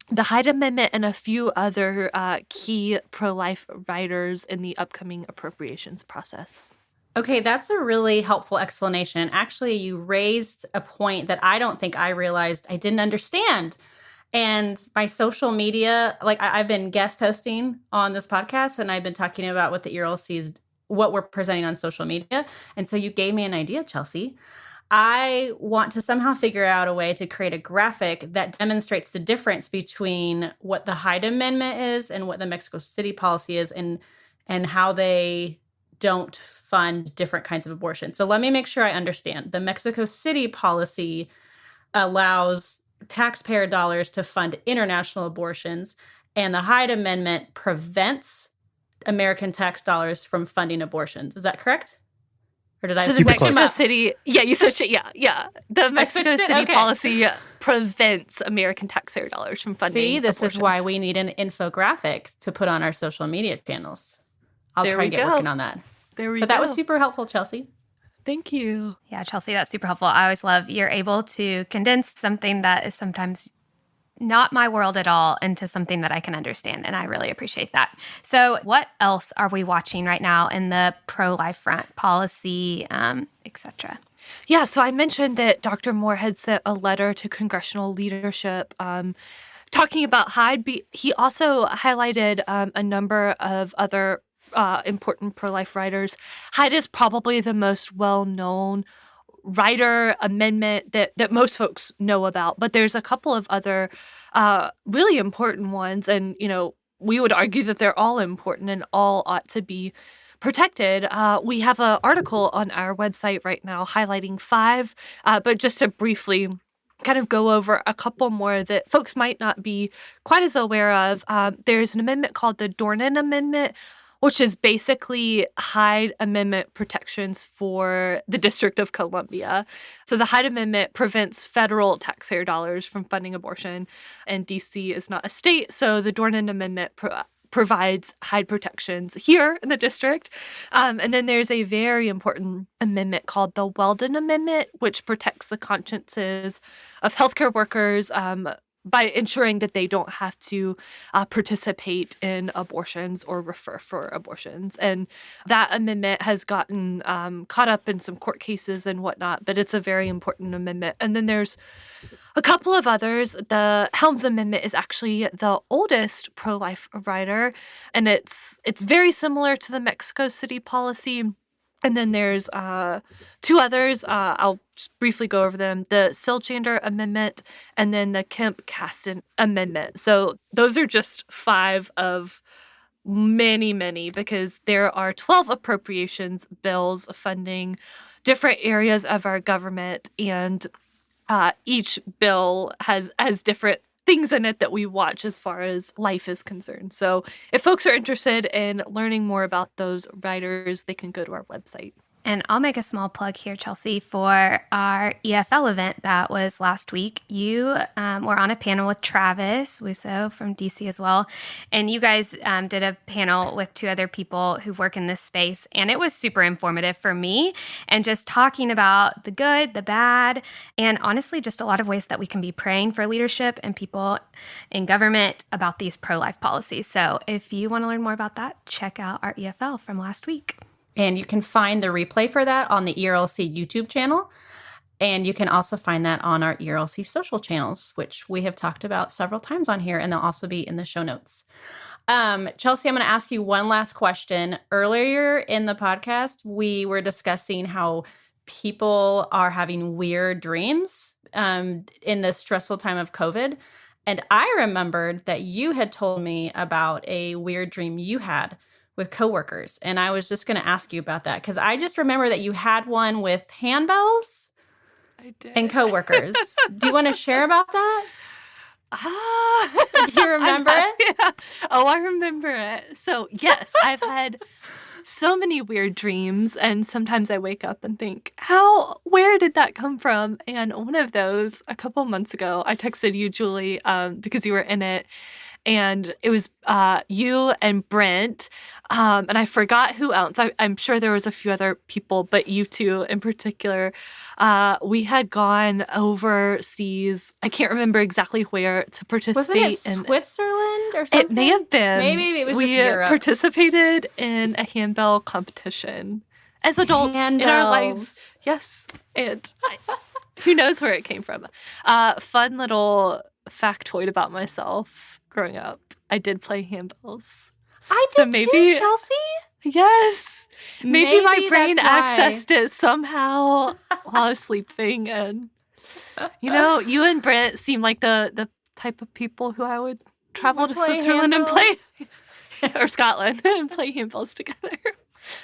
the Hyde Amendment and a few other key pro-life riders in the upcoming appropriations process. Okay, that's a really helpful explanation. Actually, you raised a point that I don't think I realized I didn't understand. And my social media, like I've been guest hosting on this podcast, and I've been talking about what the ERLC is, what we're presenting on social media. And so you gave me an idea, Chelsea. I want to somehow figure out a way to create a graphic that demonstrates the difference between what the Hyde Amendment is and what the Mexico City policy is, and how they don't fund different kinds of abortion. So let me make sure I understand. The Mexico City policy allows taxpayer dollars to fund international abortions, and the Hyde Amendment prevents American tax dollars from funding abortions. Is that correct? Or did I So the Mexico City, you switched it, yeah. The Mexico City policy prevents American taxpayer dollars from funding See, this abortions. is why we need an infographic to put on our social media channels. I'll try and get working on that. There we go. But that was super helpful, Chelsea. Thank you. Yeah, Chelsea, that's super helpful. I always love you're able to condense something that is sometimes not my world at all into something that I can understand, and I really appreciate that. So what else are we watching right now in the pro-life front, policy, etc.? Yeah, so I mentioned that Dr. Moore had sent a letter to congressional leadership talking about Hyde. He also highlighted a number of other important pro-life writers. Hyde is probably the most well-known writer amendment that most folks know about, but there's a couple of other really important ones, and we would argue that they're all important and all ought to be protected. We have an article on our website right now highlighting 5, but just to briefly kind of go over a couple more that folks might not be quite as aware of. There's an amendment called the Dornan Amendment, which is basically Hyde Amendment protections for the District of Columbia. So the Hyde Amendment prevents federal taxpayer dollars from funding abortion, and D.C. is not a state, so the Dornan Amendment provides Hyde protections here in the district. And then there's a very important amendment called the Weldon Amendment, which protects the consciences of healthcare workers by ensuring that they don't have to participate in abortions or refer for abortions. And that amendment has gotten caught up in some court cases and whatnot, but it's a very important amendment. And then there's a couple of others. The Helms Amendment is actually the oldest pro-life rider, and it's very similar to the Mexico City policy. And then there's two others. I'll just briefly go over them. The Siljander Amendment and then the Kemp-Kasten Amendment. So those are just 5 of many, many, because there are 12 appropriations bills funding different areas of our government, and each bill has different things in it that we watch as far as life is concerned. So if folks are interested in learning more about those riders, they can go to our website. And I'll make a small plug here, Chelsea, for our EFL event that was last week. You were on a panel with Travis Wisso from DC as well. And you guys did a panel with 2 other people who work in this space. And it was super informative for me, and just talking about the good, the bad, and honestly, just a lot of ways that we can be praying for leadership and people in government about these pro-life policies. So if you want to learn more about that, check out our EFL from last week. And you can find the replay for that on the ERLC YouTube channel. And you can also find that on our ERLC social channels, which we have talked about several times on here, and they'll also be in the show notes. Chelsea, I'm going to ask you one last question. Earlier in the podcast, we were discussing how people are having weird dreams in this stressful time of COVID. And I remembered that you had told me about a weird dream you had with coworkers. And I was just going to ask you about that, because I just remember that you had one with handbells and coworkers. Do you want to share about that? Do you remember it? Yeah. Oh, I remember it. So yes, I've had so many weird dreams, and sometimes I wake up and think, where did that come from? And one of those, a couple months ago, I texted you, Julie, because you were in it. And it was you and Brent, and I forgot who else. I'm sure there was a few other people, but you two in particular. We had gone overseas. I can't remember exactly where to participate. Wasn't it Switzerland or something? It may have been. Maybe it was just Europe. We participated in a handbell competition as adults in our lives. Yes, and who knows where it came from. Fun little factoid about myself. Growing up, I did play handbells. I did too, Chelsea. Yes. Maybe my brain accessed it somehow while I was sleeping. And, you and Brent seem like the type of people who I would travel to Switzerland and play, or Scotland, and play handballs together.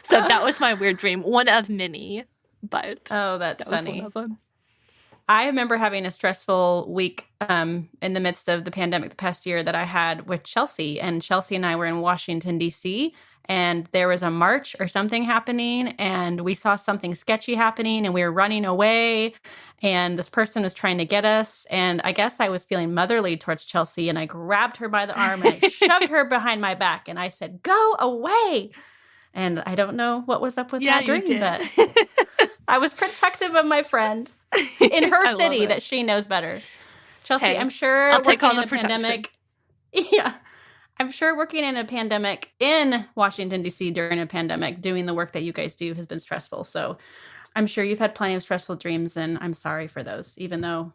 So that was my weird dream. One of many, but that's funny. Was one of them. I remember having a stressful week in the midst of the pandemic the past year that I had with Chelsea. And Chelsea and I were in Washington, D.C., and there was a march or something happening, and we saw something sketchy happening, and we were running away, and this person was trying to get us. And I guess I was feeling motherly towards Chelsea, and I grabbed her by the arm, and I shoved her behind my back, and I said, "Go away." And I don't know what was up with that dream, but I was protective of my friend in her city that she knows better. Chelsea, I'm sure I'll take all the pandemic. Yeah. I'm sure working in a pandemic in Washington, D.C. during a pandemic, doing the work that you guys do has been stressful. So I'm sure you've had plenty of stressful dreams, and I'm sorry for those, even though,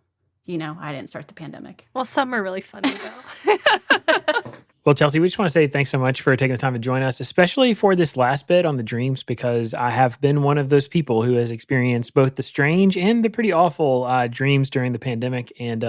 I didn't start the pandemic. Well, some are really funny, though. Well, Chelsea, we just want to say thanks so much for taking the time to join us, especially for this last bit on the dreams, because I have been one of those people who has experienced both the strange and the pretty awful dreams during the pandemic. And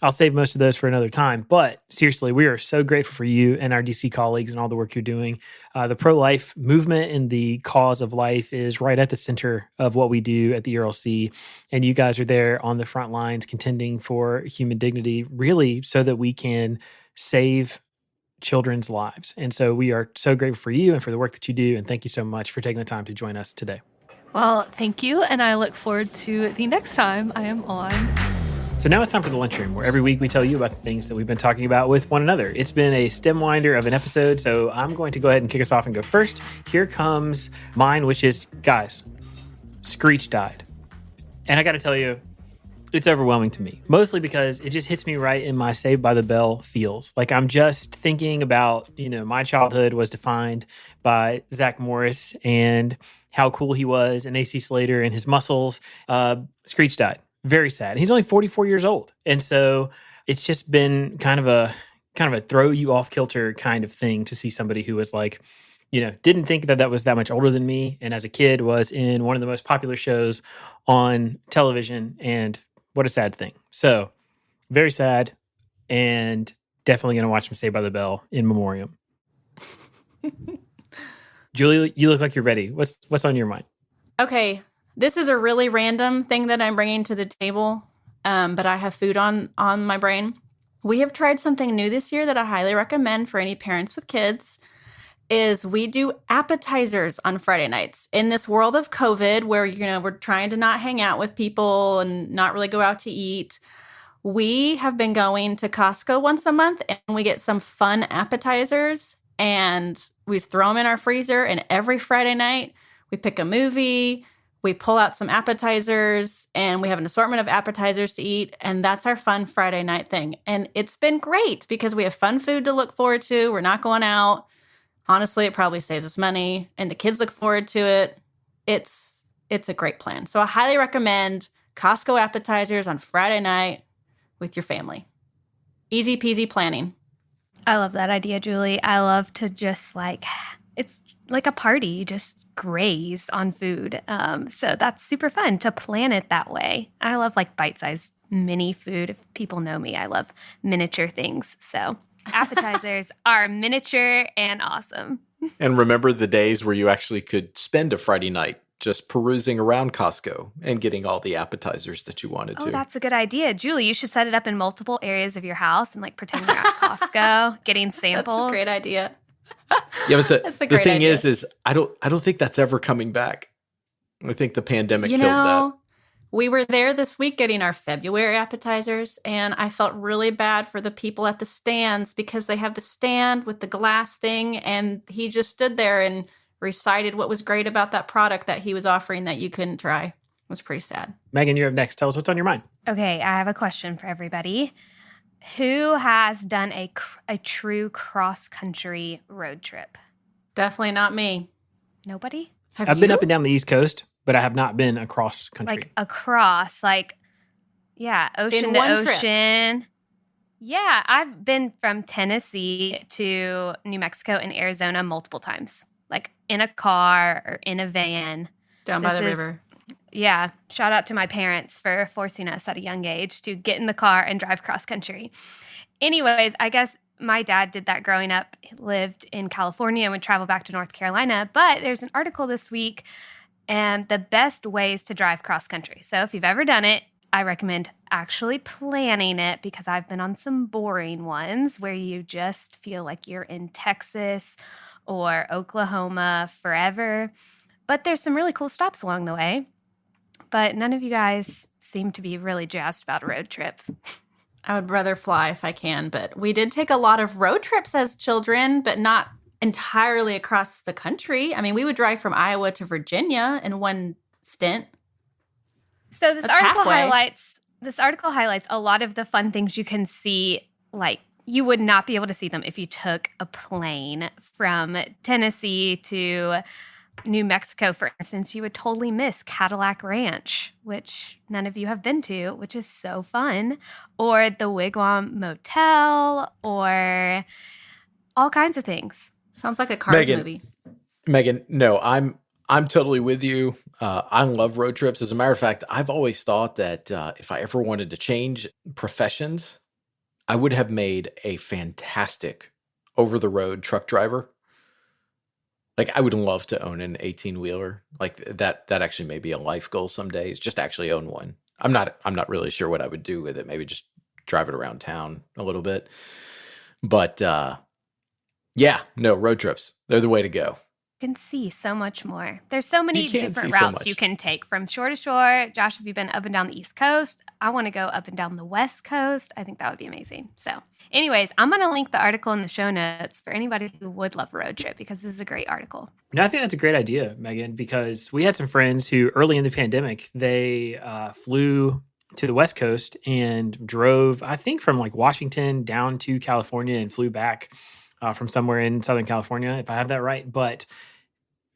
I'll save most of those for another time. But seriously, we are so grateful for you and our DC colleagues and all the work you're doing. The pro-life movement and the cause of life is right at the center of what we do at the ERLC. And you guys are there on the front lines contending for human dignity, really so that we can save children's lives. And so we are so grateful for you and for the work that you do. And thank you so much for taking the time to join us today. Well, thank you. And I look forward to the next time I am on. So now it's time for the Lunchroom, where every week we tell you about the things that we've been talking about with one another. It's been a stem winder of an episode, so I'm going to go ahead and kick us off and go first. Here comes mine, which is, guys, Screech died. And I got to tell you, It's overwhelming to me, mostly because it just hits me right in my Saved by the Bell feels. Like I'm just thinking about, my childhood was defined by Zach Morris and how cool he was and AC Slater and his muscles. Screech died. Very sad. He's only 44 years old. And so it's just been kind of a throw you off kilter kind of thing to see somebody who was like, didn't think that was that much older than me. And as a kid was in one of the most popular shows on television. And what a sad thing. So very sad, and definitely going to watch him Saved by the Bell in memoriam. Julie, you look like you're ready. What's on your mind? Okay, this is a really random thing that I'm bringing to the table, but I have food on my brain. We have tried something new this year that I highly recommend for any parents with kids. Is we do appetizers on Friday nights. In this world of COVID where, we're trying to not hang out with people and not really go out to eat, we have been going to Costco once a month and we get some fun appetizers and we throw them in our freezer, and every Friday night we pick a movie, we pull out some appetizers, and we have an assortment of appetizers to eat, and that's our fun Friday night thing. And it's been great because we have fun food to look forward to. We're not going out. Honestly, it probably saves us money, and the kids look forward to it. It's a great plan. So I highly recommend Costco appetizers on Friday night with your family. Easy peasy planning. I love that idea, Julie. I love to just it's like a party, you just graze on food. So that's super fun to plan it that way. I love bite-sized mini food. If people know me, I love miniature things. So appetizers are miniature and awesome. And remember the days where you actually could spend a Friday night just perusing around Costco and getting all the appetizers that you wanted to. Oh, that's a good idea. Julie, you should set it up in multiple areas of your house and pretend you're at Costco getting samples. That's a great idea. Yeah, but the thing idea. is I don't think that's ever coming back. I think the pandemic killed that. We were there this week getting our February appetizers, and I felt really bad for the people at the stands because they have the stand with the glass thing, and he just stood there and recited what was great about that product that he was offering that you couldn't try. It was pretty sad. Megan, you're up next. Tell us what's on your mind. Okay, I have a question for everybody. Who has done a true cross-country road trip? Definitely not me. Nobody? I've been up and down the East Coast, but I have not been across country. Across, ocean In to one ocean. Trip. Yeah, I've been from Tennessee to New Mexico and Arizona multiple times, in a car or in a van. Down by the river. Yeah, shout out to my parents for forcing us at a young age to get in the car and drive cross country. Anyways, I guess my dad did that growing up, lived in California and would travel back to North Carolina. But there's an article this week and the best ways to drive cross country. So if you've ever done it, I recommend actually planning it because I've been on some boring ones where you just feel like you're in Texas or Oklahoma forever. But there's some really cool stops along the way. But none of you guys seem to be really jazzed about a road trip. I would rather fly if I can, but we did take a lot of road trips as children, but not entirely across the country. I mean, we would drive from Iowa to Virginia in one stint. So this article highlights a lot of the fun things you can see. You would not be able to see them if you took a plane from Tennessee to New Mexico, for instance. You would totally miss Cadillac Ranch, which none of you have been to, which is so fun, or the Wigwam Motel, or all kinds of things. Sounds like a Cars movie. Megan, no, I'm totally with you. I love road trips. As a matter of fact, I've always thought that if I ever wanted to change professions, I would have made a fantastic over-the-road truck driver. I would love to own an 18-wheeler. That actually may be a life goal someday, is just actually own one. I'm not really sure what I would do with it. Maybe just drive it around town a little bit. But road trips, they're the way to go. You can see so much more. There's so many different so routes much. you can take from shore to shore. Josh, have you been up and down the East Coast? I want to go up and down the West Coast. I think that would be amazing. So anyways, I'm going to link the article in the show notes for anybody who would love a road trip because this is a great article. No, I think that's a great idea, Megan, because we had some friends who early in the pandemic, they flew to the West Coast and drove, I think, from like Washington down to California and flew back from somewhere in Southern California, if I have that right. But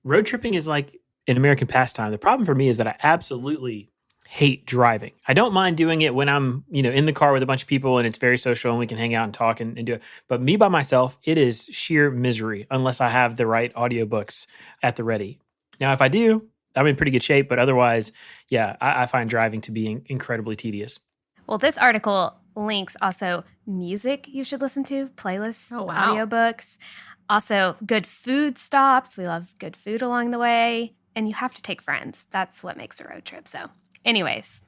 road tripping is like an American pastime. The problem for me is that I absolutely hate driving. I don't mind doing it when I'm, in the car with a bunch of people and it's very social and we can hang out and talk and do it. But me by myself, it is sheer misery unless I have the right audiobooks at the ready. Now, if I do, I'm in pretty good shape. But otherwise, yeah, I find driving to be incredibly tedious. Well, this article links also music you should listen to, playlists, audiobooks, also good food stops. We love good food along the way. And you have to take friends. That's what makes a road trip. So anyways.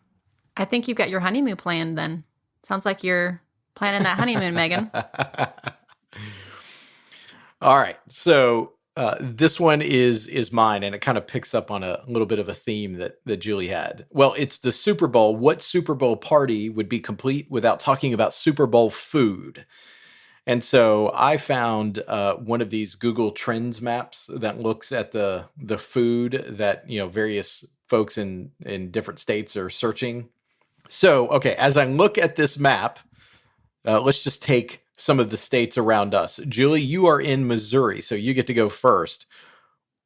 I think you've got your honeymoon planned then. Sounds like you're planning that honeymoon, Megan. All right. So this one is mine, and it kind of picks up on a little bit of a theme that Julie had. Well, it's the Super Bowl. What Super Bowl party would be complete without talking about Super Bowl food? And so I found one of these Google Trends maps that looks at the food that various folks in different states are searching. So, okay, as I look at this map, let's just take some of the states around us. Julie, you are in Missouri, so you get to go first.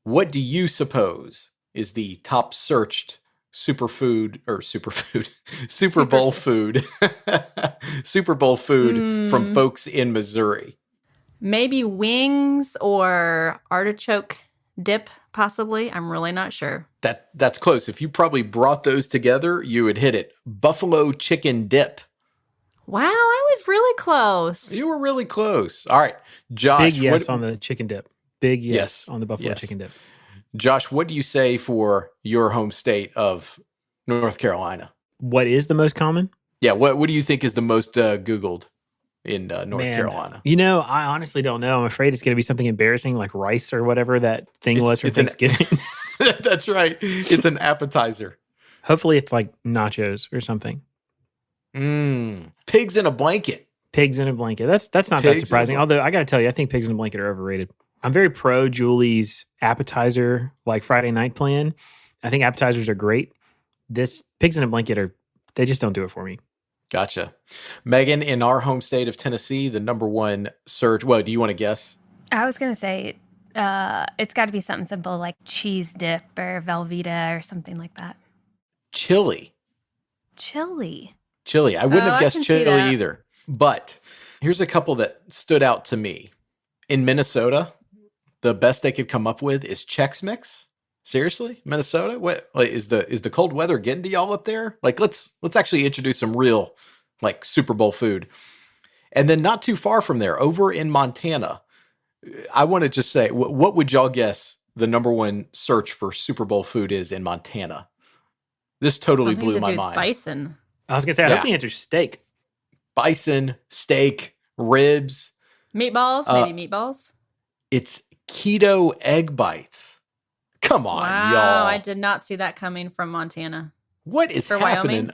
What do you suppose is the top searched Super Bowl food from folks in Missouri? Maybe wings or artichoke dip, possibly. I'm really not sure. That's close. If you probably brought those together, you would hit it. Buffalo chicken dip. Wow, I was really close. You were really close. All right, Josh. Big yes on the chicken dip. Big yes on the buffalo chicken dip. Josh, what do you say for your home state of North Carolina? What is the most common? Yeah, what do you think is the most Googled in North Carolina? I honestly don't know. I'm afraid it's going to be something embarrassing like rice or whatever that thing was for Thanksgiving. That's right. It's an appetizer. Hopefully it's like nachos or something. Pigs in a blanket. Pigs in a blanket. That's not that surprising. Although I got to tell you, I think pigs in a blanket are overrated. I'm very pro Julie's appetizer, like Friday night plan. I think appetizers are great. This pigs in a blanket they just don't do it for me. Gotcha. Megan, in our home state of Tennessee, the number one search. Well, do you want to guess? I was going to say it's got to be something simple like cheese dip or Velveeta or something like that. Chili. I wouldn't have guessed chili either. But here's a couple that stood out to me. In Minnesota, the best they could come up with is Chex Mix. Seriously, Minnesota? What is the cold weather getting to y'all up there? Like, let's actually introduce some real like Super Bowl food. And then not too far from there, over in Montana, I want to just say, what would y'all guess the number one search for Super Bowl food is in Montana? This totally blew my mind. Bison. I was going to say, I hope the answer is steak. Bison, steak, ribs. Meatballs, maybe meatballs. It's keto egg bites. Come on, y'all. I did not see that coming from Montana. What is happening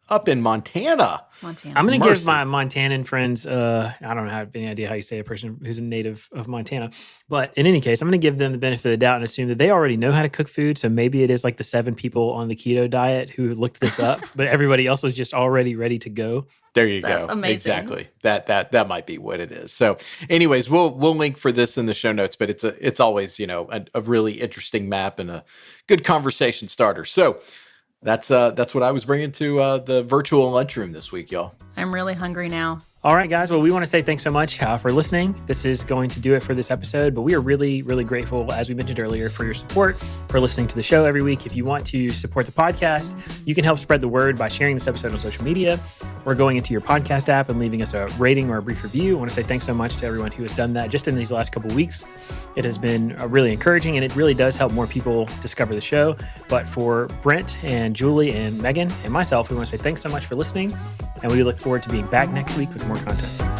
up in Montana? I'm going to give my Montanan friends, I don't have any idea how you say a person who's a native of Montana. But in any case, I'm going to give them the benefit of the doubt and assume that they already know how to cook food. So maybe it is like the 7 people on the keto diet who looked this up, but everybody else was just already ready to go. There you That's go. Amazing. Exactly. That might be what it is. So anyways, we'll link for this in the show notes, but it's always, a really interesting map and a good conversation starter. So that's what I was bringing to the virtual lunchroom this week, y'all. I'm really hungry now. All right, guys. Well, we want to say thanks so much for listening. This is going to do it for this episode, but we are really, really grateful, as we mentioned earlier, for your support, for listening to the show every week. If you want to support the podcast, you can help spread the word by sharing this episode on social media or going into your podcast app and leaving us a rating or a brief review. I want to say thanks so much to everyone who has done that just in these last couple of weeks. It has been really encouraging, and it really does help more people discover the show. But for Brent and Julie and Megan and myself, we want to say thanks so much for listening, and we look forward to being back next week with more content.